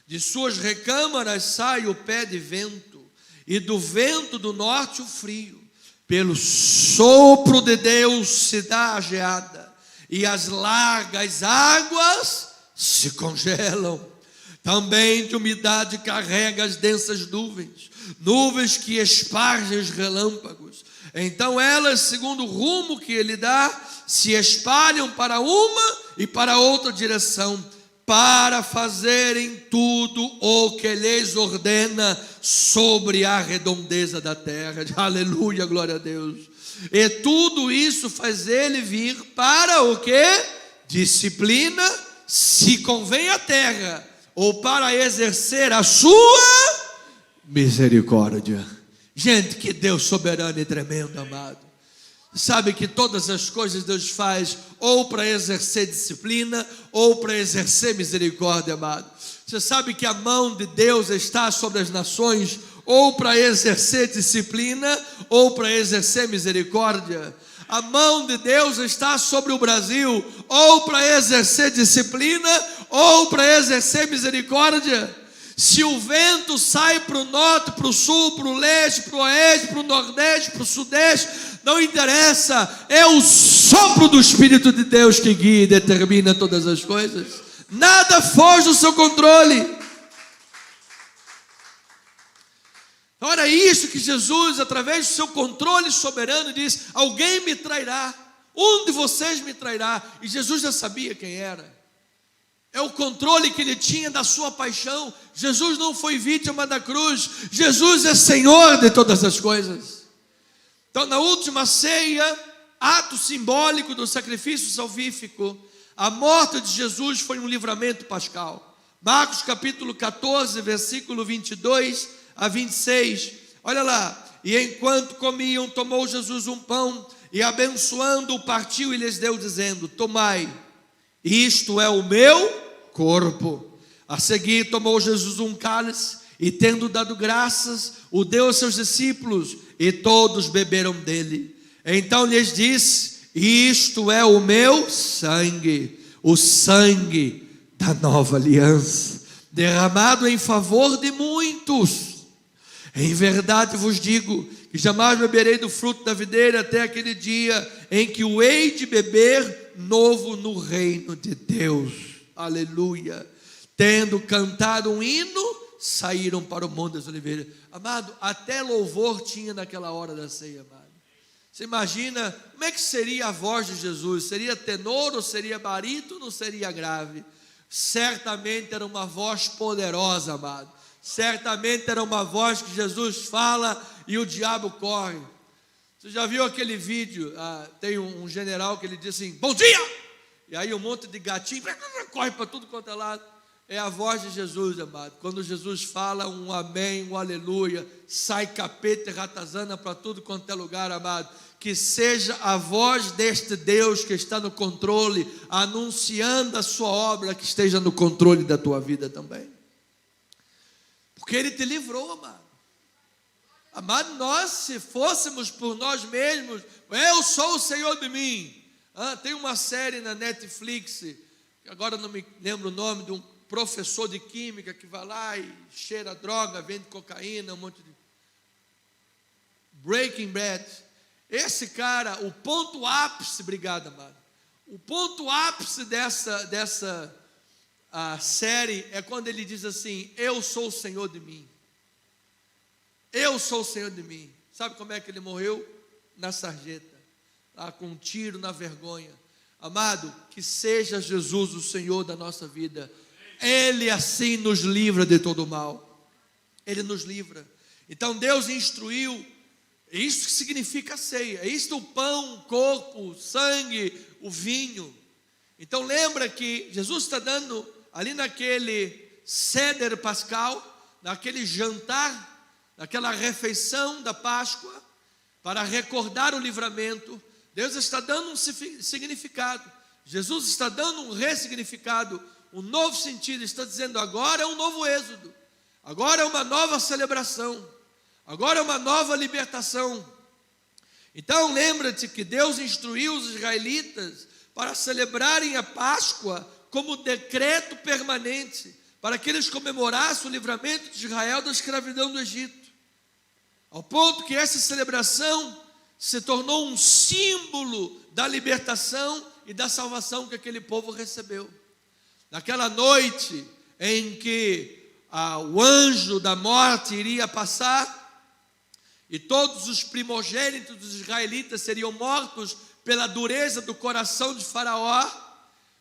De suas recâmaras sai o pé de vento, e do vento do norte o frio. Pelo sopro de Deus se dá a geada, e as largas águas se congelam. Também de umidade carrega as densas nuvens, nuvens que espargem os relâmpagos. Então elas, segundo o rumo que ele dá, se espalham para uma e para outra direção, para fazerem tudo o que lhes ordena sobre a redondeza da terra. Aleluia, glória a Deus. E tudo isso faz ele vir para o quê? Disciplina, se convém à terra, ou para exercer a sua misericórdia. Gente, que Deus soberano e tremendo, amado. Sabe que todas as coisas Deus faz ou para exercer disciplina ou para exercer misericórdia, amado. Você sabe que a mão de Deus está sobre as nações ou para exercer disciplina ou para exercer misericórdia. A mão de Deus está sobre o Brasil ou para exercer disciplina ou para exercer misericórdia. Se o vento sai para o norte, para o sul, para o leste, para o oeste, para o nordeste, para o sudeste, não interessa, é o sopro do Espírito de Deus que guia e determina todas as coisas. Nada foge do seu controle. Ora, isso que Jesus, através do seu controle soberano, diz: alguém me trairá, um de vocês me trairá. E Jesus já sabia quem era. é o controle que ele tinha da sua paixão. Jesus não foi vítima da cruz, Jesus é Senhor de todas as coisas. Então, na última ceia, ato simbólico do sacrifício salvífico, a morte de Jesus foi um livramento pascal. Marcos capítulo 14, versículo 22 a 26, olha lá. E enquanto comiam, tomou Jesus um pão, e abençoando-o, partiu e lhes deu, dizendo: tomai, isto é o meu corpo. A seguir tomou Jesus um cálice, e tendo dado graças, o deu aos seus discípulos, e todos beberam dele. Então lhes disse: isto é o meu sangue, o sangue da nova aliança, derramado em favor de muitos. Em verdade vos digo que jamais beberei do fruto da videira até aquele dia em que o hei de beber novo no reino de Deus. Aleluia. Tendo cantado um hino, saíram para o Monte das Oliveiras. Amado, até louvor tinha naquela hora da ceia, amado. Você imagina como é que seria a voz de Jesus? Seria tenor ou seria barítono ou seria grave? Certamente era uma voz poderosa, amado. Certamente era uma voz que Jesus fala e o diabo corre. Você já viu aquele vídeo? Tem um general que ele diz assim: bom dia! E aí um monte de gatinho corre para tudo quanto é lado. É a voz de Jesus, amado. Quando Jesus fala um amém, um aleluia, sai capeta e ratazana para tudo quanto é lugar, amado. Que seja a voz deste Deus que está no controle, anunciando a sua obra, que esteja no controle da tua vida também. Porque Ele te livrou, amado. Amado, nós, se fôssemos por nós mesmos, eu sou o Senhor de mim. Tem uma série na Netflix, agora não me lembro o nome, de um professor de química que vai lá e cheira droga, vende cocaína, um monte de... Breaking Bad. Esse cara, o ponto ápice, obrigado, amado. O ponto ápice dessa série é quando ele diz assim: eu sou o Senhor de mim. Eu sou o Senhor de mim. Sabe como é que ele morreu? Na sarjeta, lá com um tiro na vergonha. Amado, que seja Jesus o Senhor da nossa vida. Ele assim nos livra de todo o mal. Ele nos livra. Então Deus instruiu. Isso que significa a ceia. É isto: o pão, o corpo, o sangue, o vinho. Então lembra que Jesus está dando ali naquele ceder pascal, naquele jantar, naquela refeição da Páscoa, para recordar o livramento. Deus está dando um significado. Jesus está dando um ressignificado, um novo sentido. Está dizendo: agora é um novo êxodo, agora é uma nova celebração, agora é uma nova libertação. Então lembra-te que Deus instruiu os israelitas para celebrarem a Páscoa como decreto permanente, para que eles comemorassem o livramento de Israel da escravidão do Egito, ao ponto que essa celebração se tornou um símbolo da libertação e da salvação que aquele povo recebeu. Naquela noite em que o anjo da morte iria passar, e todos os primogênitos dos israelitas seriam mortos pela dureza do coração de Faraó,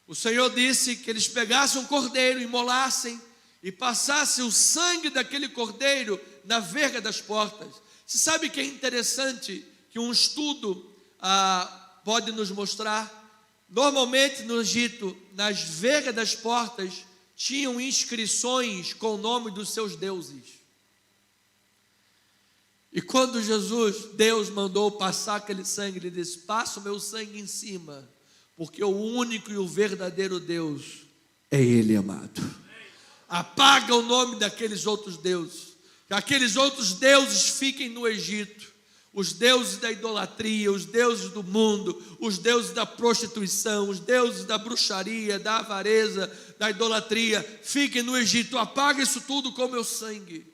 o Senhor disse que eles pegassem um cordeiro, imolassem e passassem o sangue daquele cordeiro na verga das portas. Você sabe que é interessante que um estudo pode nos mostrar? Normalmente no Egito, nas vergas das portas, tinham inscrições com o nome dos seus deuses. E quando Deus mandou passar aquele sangue, Ele disse: passa o meu sangue em cima, porque o único e o verdadeiro Deus é Ele, amado. Apaga o nome daqueles outros deuses, que aqueles outros deuses fiquem no Egito. Os deuses da idolatria, os deuses do mundo, os deuses da prostituição, os deuses da bruxaria, da avareza, da idolatria, fiquem no Egito. Apaga isso tudo com o meu sangue.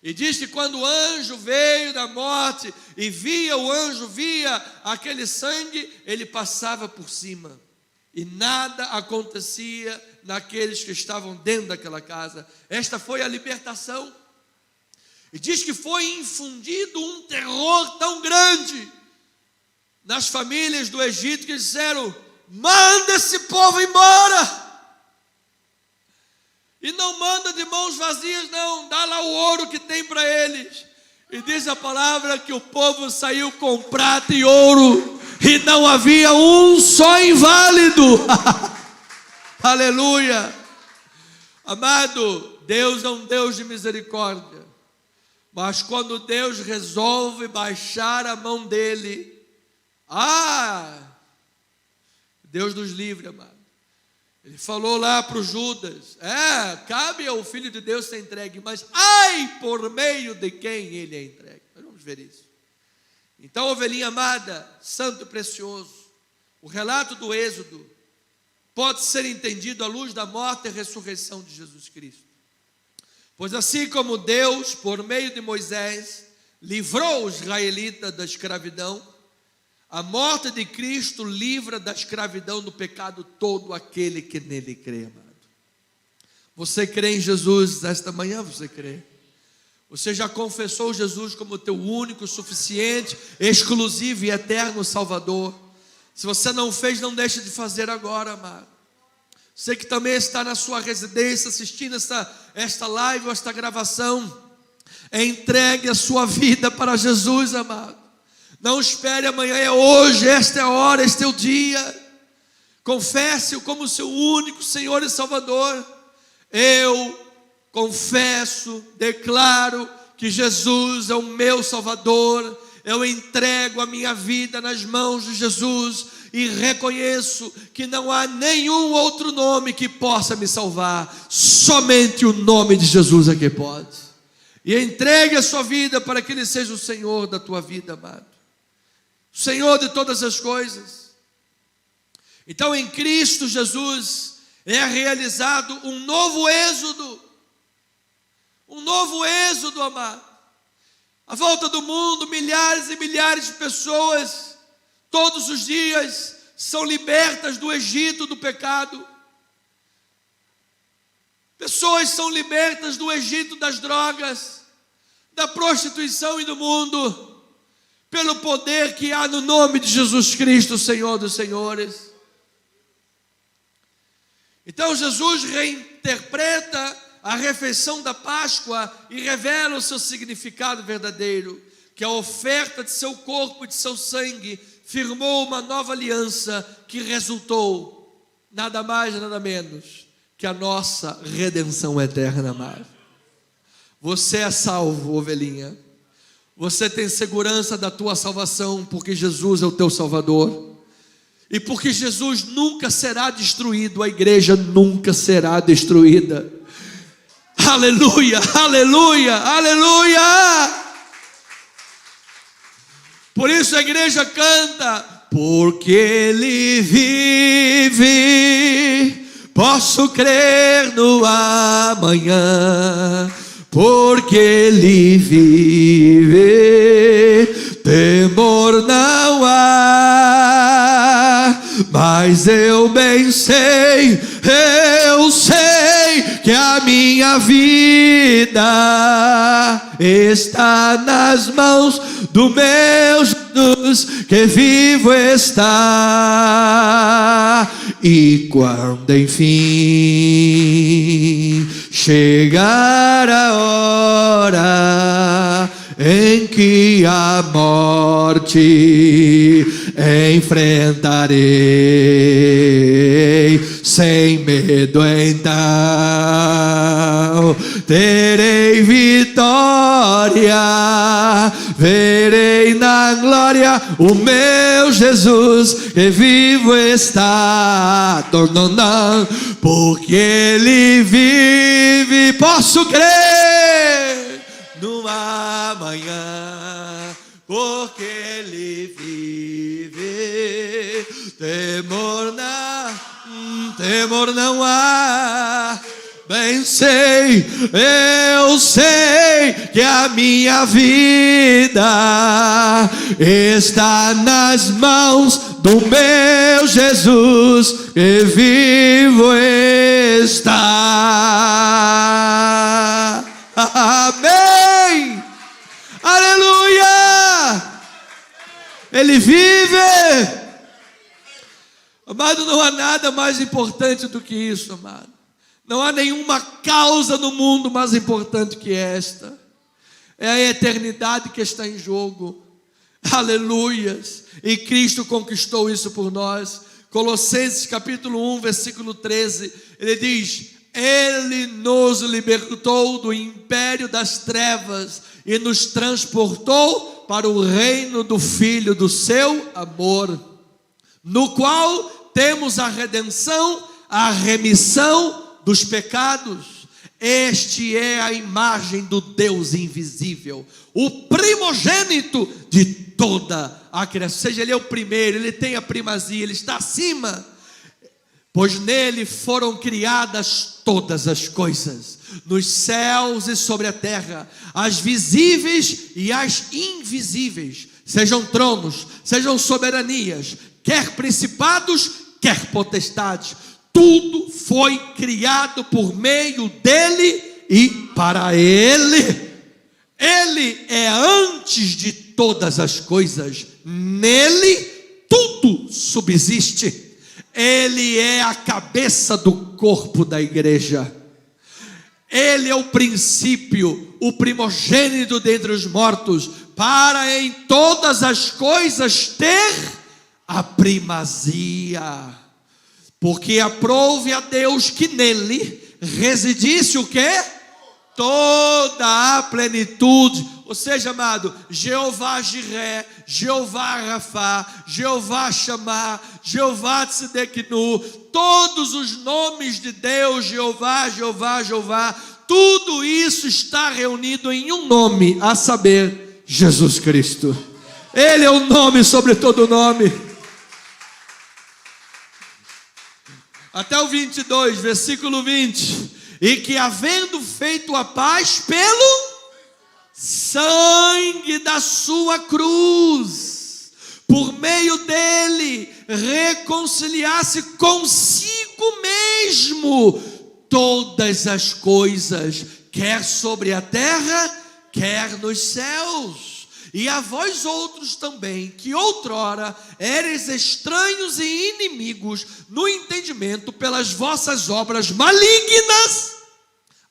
E diz que quando o anjo veio da morte e o anjo via aquele sangue, ele passava por cima. E nada acontecia naqueles que estavam dentro daquela casa. Esta foi a libertação. E diz que foi infundido um terror tão grande nas famílias do Egito que disseram: manda esse povo embora. E não manda de mãos vazias, não. Dá lá o ouro que tem para eles. E diz a palavra que o povo saiu com prata e ouro, e não havia um só inválido. Aleluia. Amado, Deus é um Deus de misericórdia. Mas quando Deus resolve baixar a mão dele, Deus nos livre, amado. Ele falou lá para o Judas, cabe ao Filho de Deus ser entregue, mas por meio de quem ele é entregue. Nós vamos ver isso. Então, ovelhinha amada, santo e precioso, o relato do Êxodo pode ser entendido à luz da morte e ressurreição de Jesus Cristo. Pois assim como Deus, por meio de Moisés, livrou os israelitas da escravidão, a morte de Cristo livra da escravidão do pecado todo aquele que nele crê, amado. Você crê em Jesus esta manhã? Você crê? Você já confessou Jesus como teu único, suficiente, exclusivo e eterno Salvador? Se você não fez, não deixe de fazer agora, amado. Você que também está na sua residência assistindo esta live ou esta gravação, entregue a sua vida para Jesus, amado. Não espere amanhã, é hoje, esta é a hora, este é o dia. Confesse-o como seu único Senhor e Salvador. Eu confesso, declaro que Jesus é o meu Salvador. Eu entrego a minha vida nas mãos de Jesus e reconheço que não há nenhum outro nome que possa me salvar. Somente o nome de Jesus é que pode. E entregue a sua vida para que Ele seja o Senhor da tua vida, amado. Senhor de todas as coisas. Então em Cristo Jesus é realizado um novo êxodo. Um novo êxodo, amado. À volta do mundo, milhares e milhares de pessoas, todos os dias, são libertas do Egito do pecado. Pessoas são libertas do Egito das drogas, da prostituição e do mundo, pelo poder que há no nome de Jesus Cristo, Senhor dos senhores. Então Jesus reinterpreta a refeição da Páscoa e revela o seu significado verdadeiro, que a oferta de seu corpo e de seu sangue firmou uma nova aliança que resultou nada mais nada menos que a nossa redenção eterna, amado. Você é salvo, ovelhinha. Você tem segurança da tua salvação, porque Jesus é o teu Salvador. E porque Jesus nunca será destruído, a igreja nunca será destruída. Aleluia, aleluia, aleluia. Por isso a igreja canta: porque Ele vive, posso crer no amanhã. Porque Ele vive, temor não há. Mas eu bem sei, que a minha vida está nas mãos do meu Jesus, que vivo está. E quando enfim chegar a hora em que a morte enfrentarei, sem medo então terei vitória, verei na glória o meu Jesus, que vivo está. Porque Ele vive, posso crer no amanhã. Porque Ele vive, temor não há. Bem sei, eu sei que a minha vida está nas mãos do meu Jesus, que vivo está. Amém. Aleluia. Ele vive. Amado, não há nada mais importante do que isso, amado. Não há nenhuma causa no mundo mais importante que esta. É a eternidade que está em jogo. Aleluias. E Cristo conquistou isso por nós. Colossenses capítulo 1, versículo 13. Ele diz: Ele nos libertou do império das trevas e nos transportou para o reino do Filho do seu amor, no qual temos a redenção, a remissão dos pecados. Este é a imagem do Deus invisível, o primogênito de toda a criação. Ou seja, Ele é o primeiro, Ele tem a primazia, Ele está acima. Pois nele foram criadas todas as coisas, nos céus e sobre a terra, as visíveis e as invisíveis, sejam tronos, sejam soberanias, quer principados, quer potestades. Tudo foi criado por meio dele e para ele. Ele é antes de todas as coisas, nele tudo subsiste. Ele é a cabeça do corpo da igreja. Ele é o princípio, o primogênito dentre os mortos, para em todas as coisas ter a primazia. Porque aprouve a Deus que nele residisse o quê? Toda a plenitude. Ou seja, amado, Jeová Jiré, Jeová Rafá, Jeová Chamá, Jeová Tsideknu, todos os nomes de Deus, Jeová, Jeová, Jeová, tudo isso está reunido em um nome, a saber, Jesus Cristo. Ele é o nome sobre todo nome. Até o 22, versículo 20. E que havendo feito a paz pelo sangue da sua cruz, por meio dele reconciliasse consigo mesmo todas as coisas, quer sobre a terra, quer nos céus. E a vós outros também, que outrora eres estranhos e inimigos no entendimento pelas vossas obras malignas,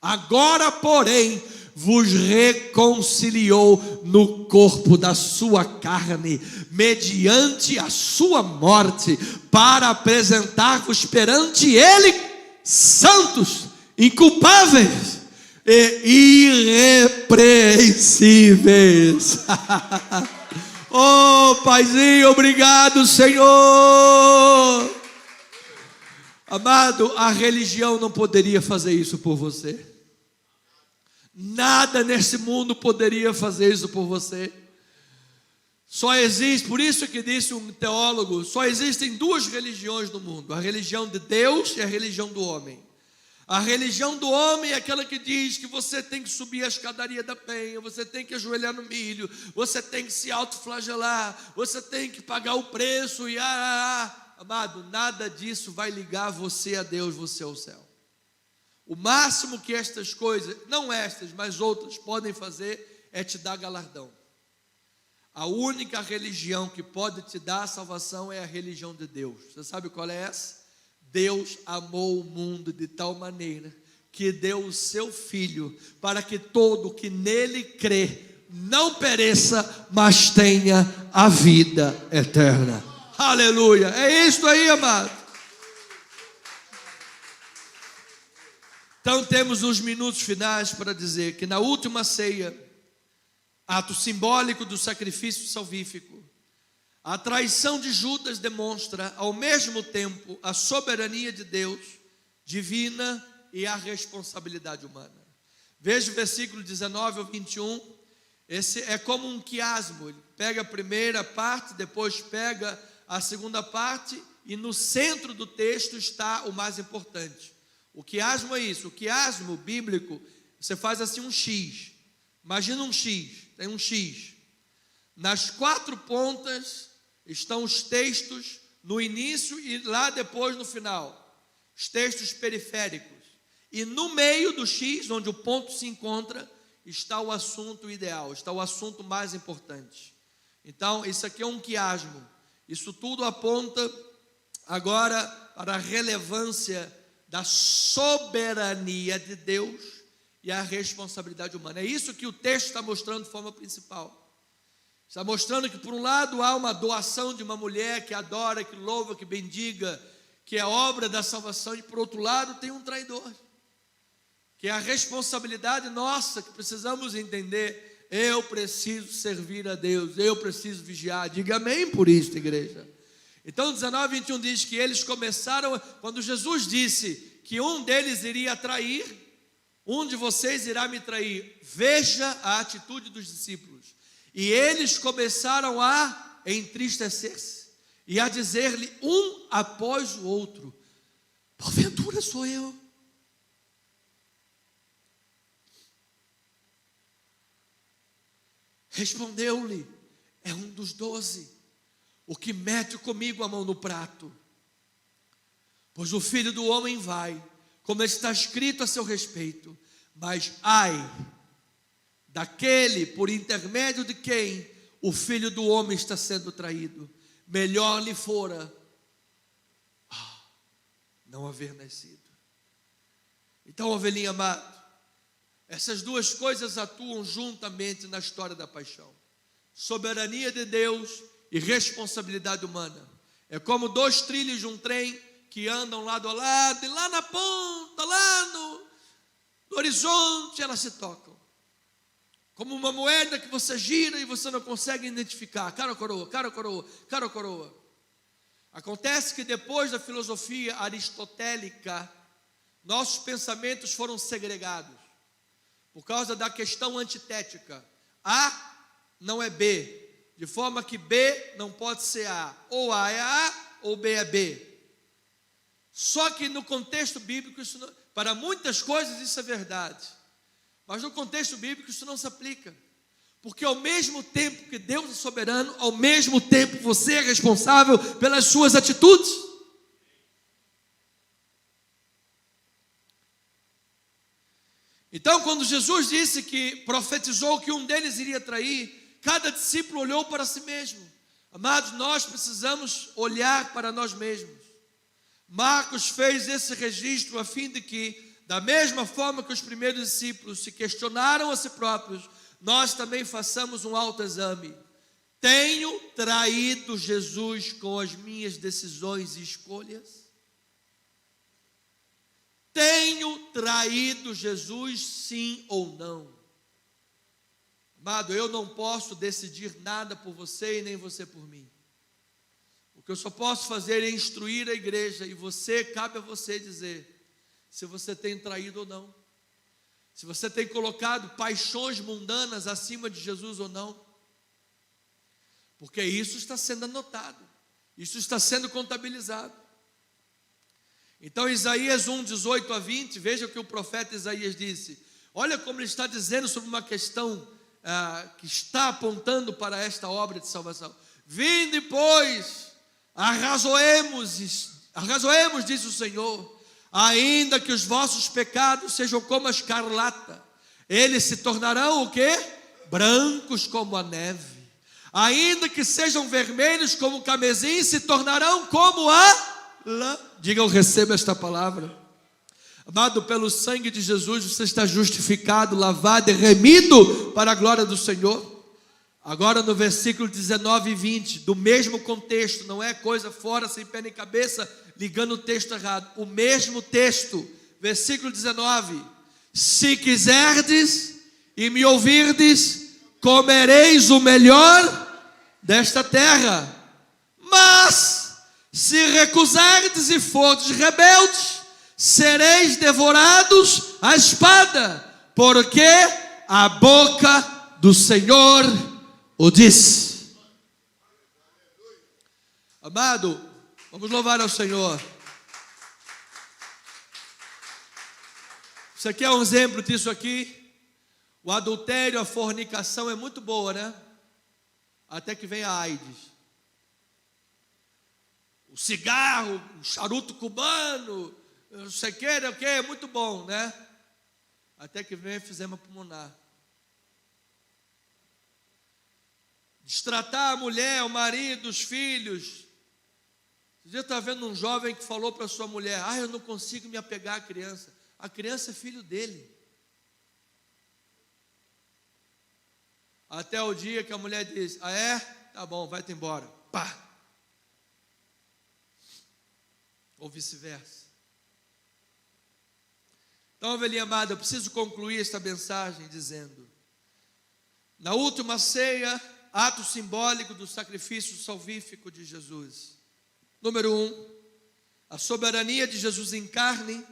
agora, porém, vos reconciliou no corpo da sua carne, mediante a sua morte, para apresentar-vos perante ele santos, inculpáveis e irrepreensíveis. Oh, Paizinho, obrigado, Senhor. Amado, a religião não poderia fazer isso por você. Nada nesse mundo poderia fazer isso por você. Só existe, por isso que disse um teólogo, só existem duas religiões no mundo: a religião de Deus e a religião do homem. A religião do homem é aquela que diz que você tem que subir a escadaria da penha, você tem que ajoelhar no milho, você tem que se autoflagelar, você tem que pagar o preço e amado, nada disso vai ligar você a Deus, você ao céu. O máximo que estas coisas, não estas, mas outras, podem fazer é te dar galardão. A única religião que pode te dar a salvação é a religião de Deus. Você sabe qual é essa? Deus amou o mundo de tal maneira que deu o seu Filho, para que todo que nele crê não pereça, mas tenha a vida eterna. Aleluia, é isso aí, amado. Então temos uns minutos finais para dizer que na última ceia, ato simbólico do sacrifício salvífico, a traição de Judas demonstra ao mesmo tempo a soberania de Deus divina e a responsabilidade humana. Veja o versículo 19 ao 21. Esse é como um quiasmo. Ele pega a primeira parte, depois pega a segunda parte, e no centro do texto está o mais importante. O quiasmo é isso. O quiasmo bíblico, você faz assim um X. Imagina um X, tem um X. Nas quatro pontas estão os textos no início e lá depois no final. Os textos periféricos. E no meio do X, onde o ponto se encontra, está o assunto ideal, está o assunto mais importante. Então, isso aqui é um quiasmo. Isso tudo aponta agora para a relevância da soberania de Deus e a responsabilidade humana. É isso que o texto está mostrando de forma principal. Está mostrando que, por um lado, há uma doação de uma mulher que adora, que louva, que bendiga, que é obra da salvação, e, por outro lado, tem um traidor, que é a responsabilidade nossa, que precisamos entender. Eu preciso servir a Deus, eu preciso vigiar. Diga amém por isso, igreja. Então, 19:21 diz que eles começaram, quando Jesus disse que um deles iria trair, um de vocês irá me trair. Veja a atitude dos discípulos. E eles começaram a entristecer-se e a dizer-lhe um após o outro: porventura sou eu? Respondeu-lhe: é um dos 12, o que mete comigo a mão no prato. Pois o Filho do Homem vai, como está escrito a seu respeito, mas ai daquele por intermédio de quem o Filho do Homem está sendo traído. Melhor lhe fora não haver nascido. Então, ovelhinha amado, essas duas coisas atuam juntamente na história da paixão: soberania de Deus e responsabilidade humana. É como dois trilhos de um trem que andam lado a lado, e lá na ponta, lá no horizonte, elas se tocam. Como uma moeda que você gira e você não consegue identificar, cara ou coroa, cara ou coroa, cara ou coroa. Acontece que depois da filosofia aristotélica, nossos pensamentos foram segregados por causa da questão antitética. A não é B, de forma que B não pode ser A. Ou A é A, ou B é B. Só que no contexto bíblico, isso não, para muitas coisas isso é verdade, mas no contexto bíblico isso não se aplica. Porque ao mesmo tempo que Deus é soberano, ao mesmo tempo você é responsável pelas suas atitudes. Então, quando Jesus disse que profetizou que um deles iria trair, cada discípulo olhou para si mesmo. Amados, nós precisamos olhar para nós mesmos. Marcos fez esse registro a fim de que, da mesma forma que os primeiros discípulos se questionaram a si próprios, nós também façamos um autoexame. Tenho traído Jesus com as minhas decisões e escolhas? Tenho traído Jesus, sim ou não? Amado, eu não posso decidir nada por você e nem você por mim. O que eu só posso fazer é instruir a igreja, e você, cabe a você dizer se você tem traído ou não, se você tem colocado paixões mundanas acima de Jesus ou não, porque isso está sendo anotado, isso está sendo contabilizado. Então, Isaías 1:18-20, veja o que o profeta Isaías disse. Olha como ele está dizendo sobre uma questão que está apontando para esta obra de salvação. Vinde, pois, arrazoemos, diz o Senhor, ainda que os vossos pecados sejam como a escarlata, eles se tornarão o quê? Brancos como a neve. Ainda que sejam vermelhos como o carmesim, se tornarão como a lã. Diga, eu recebo esta palavra. Amado, pelo sangue de Jesus você está justificado, lavado e remido para a glória do Senhor. Agora no versículo 19 e 20, do mesmo contexto, não é coisa fora, sem pé nem cabeça, ligando o texto errado, o mesmo texto, versículo 19: se quiserdes e me ouvirdes, comereis o melhor desta terra, mas se recusardes e fordes rebeldes, sereis devorados à espada, porque a boca do Senhor o disse. Amado, vamos louvar ao Senhor. Isso aqui é um exemplo disso aqui. O adultério, a fornicação é muito boa, né? Até que vem a AIDS. O cigarro, o charuto cubano, não sei o que, é muito bom, né? Até que vem a enfisema pulmonar. Destratar a mulher, o marido, os filhos, Esse dia eu estava vendo um jovem que falou para sua mulher: eu não consigo me apegar à criança. A criança é filho dele. Até o dia que a mulher diz: é? Tá bom, vai-te embora. Pá! Ou vice-versa. Então, ovelhinha amada, eu preciso concluir esta mensagem dizendo: na última ceia, ato simbólico do sacrifício salvífico de Jesus. Número 1, a soberania de Jesus em carne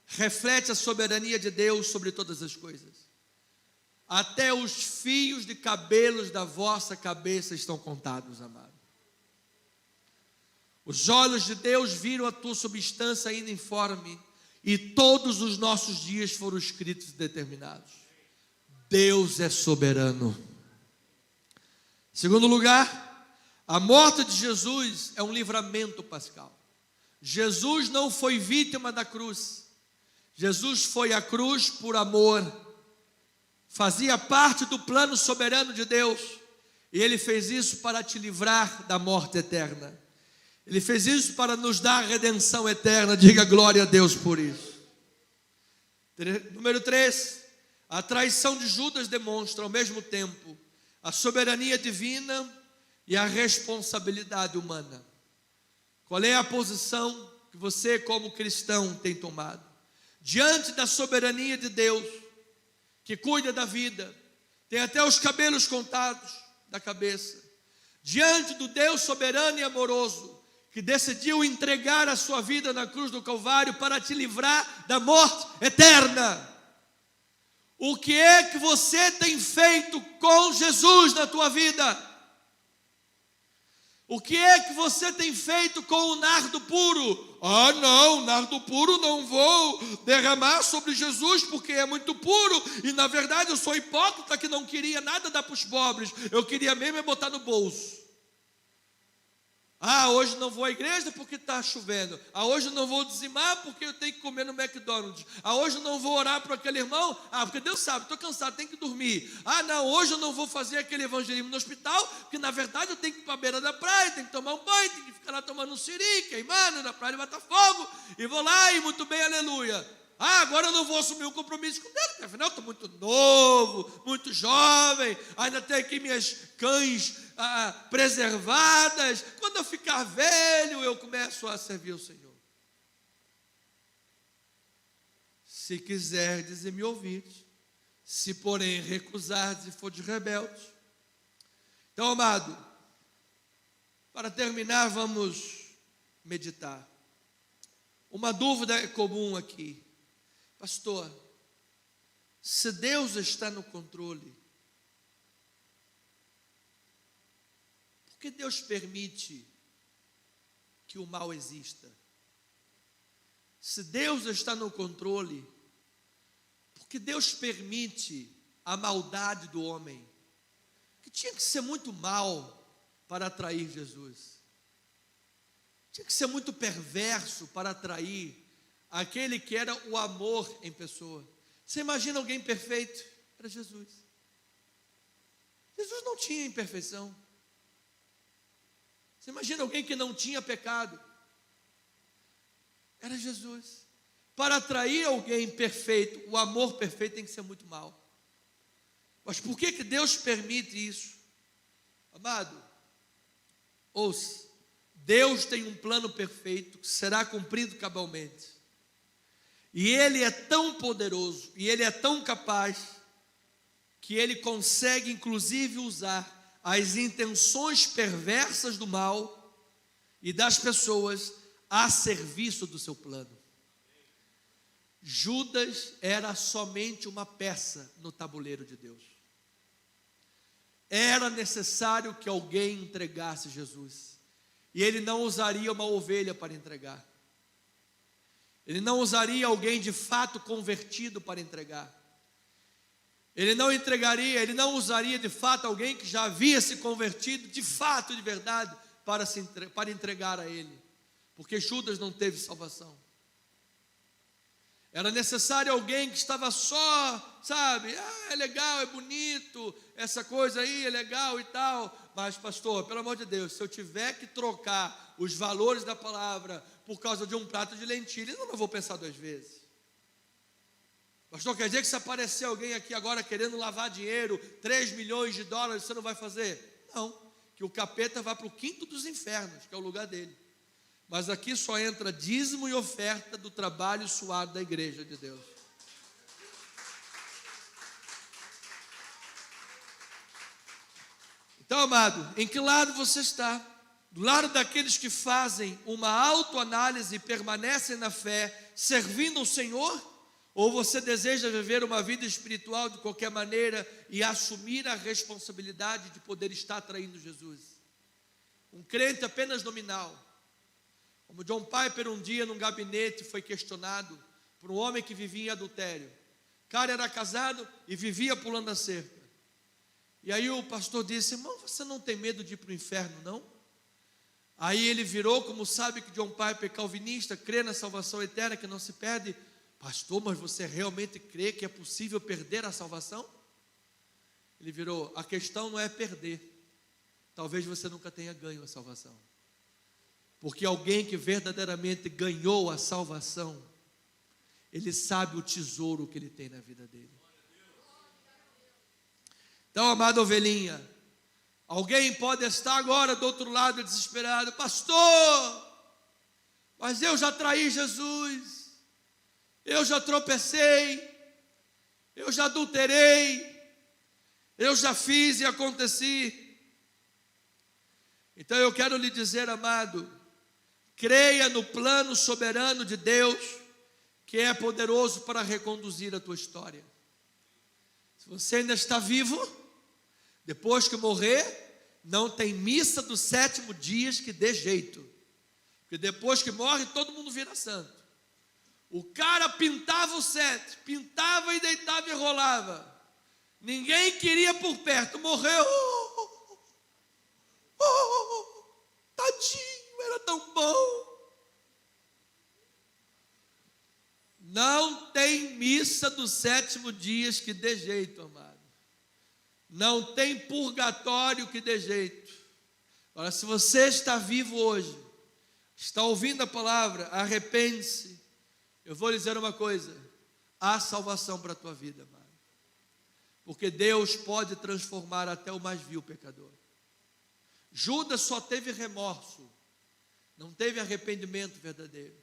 reflete a soberania de Deus sobre todas as coisas. Até os fios de cabelos da vossa cabeça estão contados, amado. Os olhos de Deus viram a tua substância ainda informe, e todos os nossos dias foram escritos e determinados. Deus é soberano. Segundo lugar, a morte de Jesus é um livramento pascal. Jesus não foi vítima da cruz. Jesus foi à cruz por amor. Fazia parte do plano soberano de Deus. E Ele fez isso para te livrar da morte eterna. Ele fez isso para nos dar a redenção eterna. Diga glória a Deus por isso. Número 3, a traição de Judas demonstra ao mesmo tempo a soberania divina e a responsabilidade humana. Qual é a posição que você, como cristão, tem tomado? Diante da soberania de Deus, que cuida da vida, tem até os cabelos contados da cabeça. Diante do Deus soberano e amoroso, que decidiu entregar a sua vida na cruz do Calvário para te livrar da morte eterna. O que é que você tem feito com Jesus na tua vida? O que é que você tem feito com o nardo puro? Não, nardo puro não vou derramar sobre Jesus porque é muito puro. E na verdade eu sou hipócrita que não queria nada dar para os pobres. Eu queria mesmo é botar no bolso. Hoje não vou à igreja porque está chovendo. Hoje não vou dizimar porque eu tenho que comer no McDonald's. Hoje não vou orar para aquele irmão. Porque Deus sabe, estou cansado, tenho que dormir. Não, hoje eu não vou fazer aquele evangelismo no hospital, porque na verdade eu tenho que ir para a beira da praia, tenho que tomar um banho, tenho que ficar lá tomando um siri, queimando na praia de Botafogo. E vou lá e muito bem, aleluia. Agora eu não vou assumir um compromisso com Deus, porque afinal eu estou muito novo, muito jovem, ainda tenho aqui minhas cães preservadas. Quando eu ficar velho, eu começo a servir o Senhor. Se quiserdes e me ouvirdes, se porém recusardes e fordes rebeldes. Então, amado, para terminar, vamos meditar. Uma dúvida é comum aqui. Pastor, se Deus está no controle, por que Deus permite que o mal exista? Se Deus está no controle, por que Deus permite a maldade do homem? Que tinha que ser muito mal para atrair Jesus. Tinha que ser muito perverso para atrair aquele que era o amor em pessoa. Você imagina alguém perfeito? Era Jesus. Jesus não tinha imperfeição. Você imagina alguém que não tinha pecado? Era Jesus. Para atrair alguém perfeito, o amor perfeito tem que ser muito mal. Mas por que Deus permite isso? Amado, ouça, Deus tem um plano perfeito que será cumprido cabalmente. E Ele é tão poderoso, e Ele é tão capaz, que Ele consegue inclusive usar as intenções perversas do mal e das pessoas a serviço do seu plano. Judas era somente uma peça no tabuleiro de Deus. Era necessário que alguém entregasse Jesus, e Ele não usaria uma ovelha para entregar. Ele não usaria alguém de fato convertido para entregar. Ele não usaria de fato alguém que já havia se convertido de fato, de verdade, para entregar a Ele. Porque Judas não teve salvação. Era necessário alguém que estava só, sabe, é legal, é bonito, essa coisa aí é legal e tal, mas pastor, pelo amor de Deus, se eu tiver que trocar os valores da palavra por causa de um prato de lentilhas, eu não vou pensar 2 vezes. Pastor, quer dizer que se aparecer alguém aqui agora querendo lavar dinheiro, 3 milhões de dólares, você não vai fazer? Não, que o capeta vai para o quinto dos infernos, que é o lugar dele. Mas aqui só entra dízimo e oferta do trabalho suado da igreja de Deus. Então, amado, em que lado você está? Do lado daqueles que fazem uma autoanálise e permanecem na fé, servindo ao Senhor? Ou você deseja viver uma vida espiritual de qualquer maneira e assumir a responsabilidade de poder estar traindo Jesus? Um crente apenas nominal. Como John Piper um dia num gabinete foi questionado por um homem que vivia em adultério. O cara era casado e vivia pulando a cerca. E aí o pastor disse: irmão, você não tem medo de ir para o inferno, não? Aí ele virou, como sabe que John Piper, calvinista, crê na salvação eterna que não se perde. Pastor, mas você realmente crê que é possível perder a salvação? Ele virou: a questão não é perder. Talvez você nunca tenha ganho a salvação. Porque alguém que verdadeiramente ganhou a salvação, ele sabe o tesouro que ele tem na vida dele. Então, amada ovelhinha, alguém pode estar agora do outro lado desesperado: pastor, mas eu já traí Jesus, eu já tropecei, eu já adulterei, eu já fiz e aconteci. Então eu quero lhe dizer, amado, creia no plano soberano de Deus, que é poderoso para reconduzir a tua história. Se você ainda está vivo, depois que morrer, não tem missa dos 7º dia que dê jeito. Porque depois que morre, todo mundo vira santo. O cara pintava o 7, pintava e deitava e rolava. Ninguém queria por perto, morreu. Tadinho. Era tão bom. Não tem missa dos 7º dia que dê jeito, amado. Não tem purgatório que dê jeito. Agora, se você está vivo hoje, está ouvindo a palavra, arrepende-se. Eu vou lhe dizer uma coisa: há salvação para a tua vida, amado. Porque Deus pode transformar até o mais vil pecador. Judas só teve remorso, não teve arrependimento verdadeiro.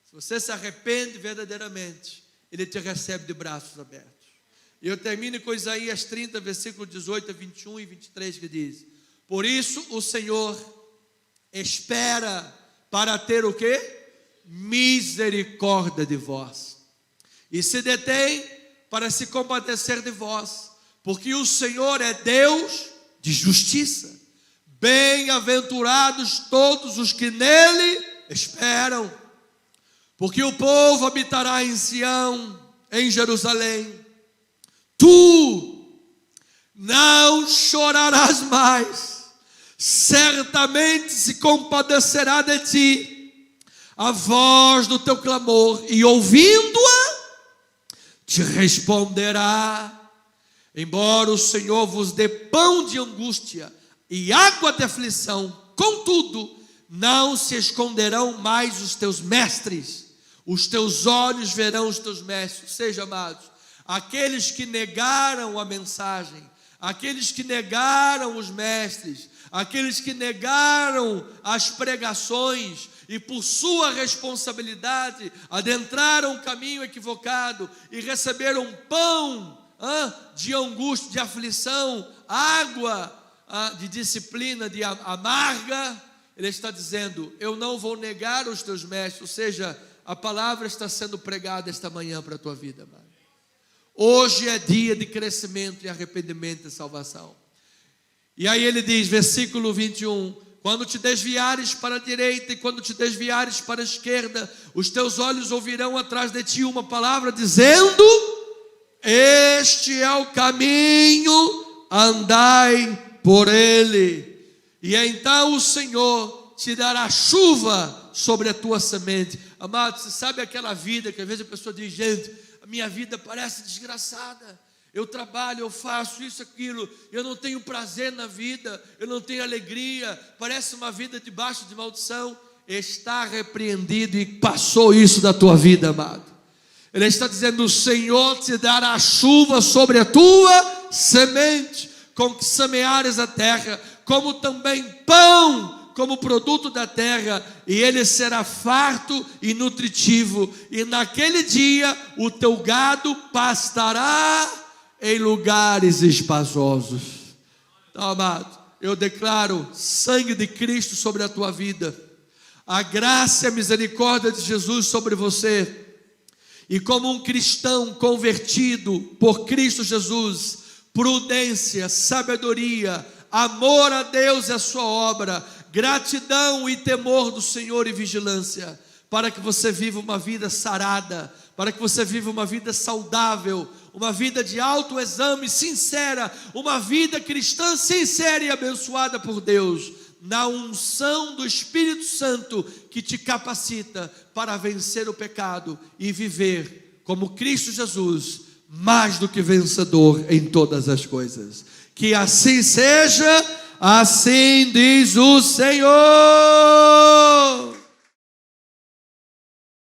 Se você se arrepende verdadeiramente, Ele te recebe de braços abertos. E eu termino com Isaías 30, versículo 18 a 21 e 23, que diz: por isso o Senhor espera para ter o quê? Misericórdia de vós. E se detém para se compadecer de vós, porque o Senhor é Deus de justiça. Bem-aventurados todos os que nele esperam, porque o povo habitará em Sião, em Jerusalém. Tu não chorarás mais, certamente se compadecerá de ti a voz do teu clamor, e ouvindo-a, te responderá. Embora o Senhor vos dê pão de angústia e água de aflição, contudo, não se esconderão mais os teus mestres, os teus olhos verão os teus mestres. Ou seja, amados, aqueles que negaram a mensagem, aqueles que negaram os mestres, aqueles que negaram as pregações e por sua responsabilidade adentraram o caminho equivocado e receberam pão de angústia, de aflição, água de disciplina, de amarga. Ele está dizendo: eu não vou negar os teus mestres. Ou seja, a palavra está sendo pregada esta manhã para a tua vida, amado. Hoje é dia de crescimento e arrependimento e salvação. E aí ele diz, versículo 21, quando te desviares para a direita e quando te desviares para a esquerda, os teus olhos ouvirão atrás de ti uma palavra dizendo: este é o caminho, andai por ele. E então o Senhor te dará chuva sobre a tua semente, Amado, você sabe aquela vida que às vezes a pessoa diz: gente, a minha vida parece desgraçada. Eu trabalho, eu faço isso, aquilo, eu não tenho prazer na vida, eu não tenho alegria, parece uma vida debaixo de maldição. Está repreendido e passou isso da tua vida, amado. Ele está dizendo: o Senhor te dará chuva sobre a tua semente, com que semeares a terra, como também pão, como produto da terra, e ele será farto e nutritivo, e naquele dia o teu gado pastará em lugares espaçosos. Então, amado, eu declaro sangue de Cristo sobre a tua vida, a graça e a misericórdia de Jesus sobre você, e como um cristão convertido por Cristo Jesus, prudência, sabedoria, amor a Deus e a sua obra, gratidão e temor do Senhor e vigilância, para que você viva uma vida sarada, para que você viva uma vida saudável, uma vida de autoexame sincera, uma vida cristã sincera e abençoada por Deus, na unção do Espírito Santo que te capacita para vencer o pecado e viver como Cristo Jesus, mais do que vencedor em todas as coisas. Que assim seja, assim diz o Senhor.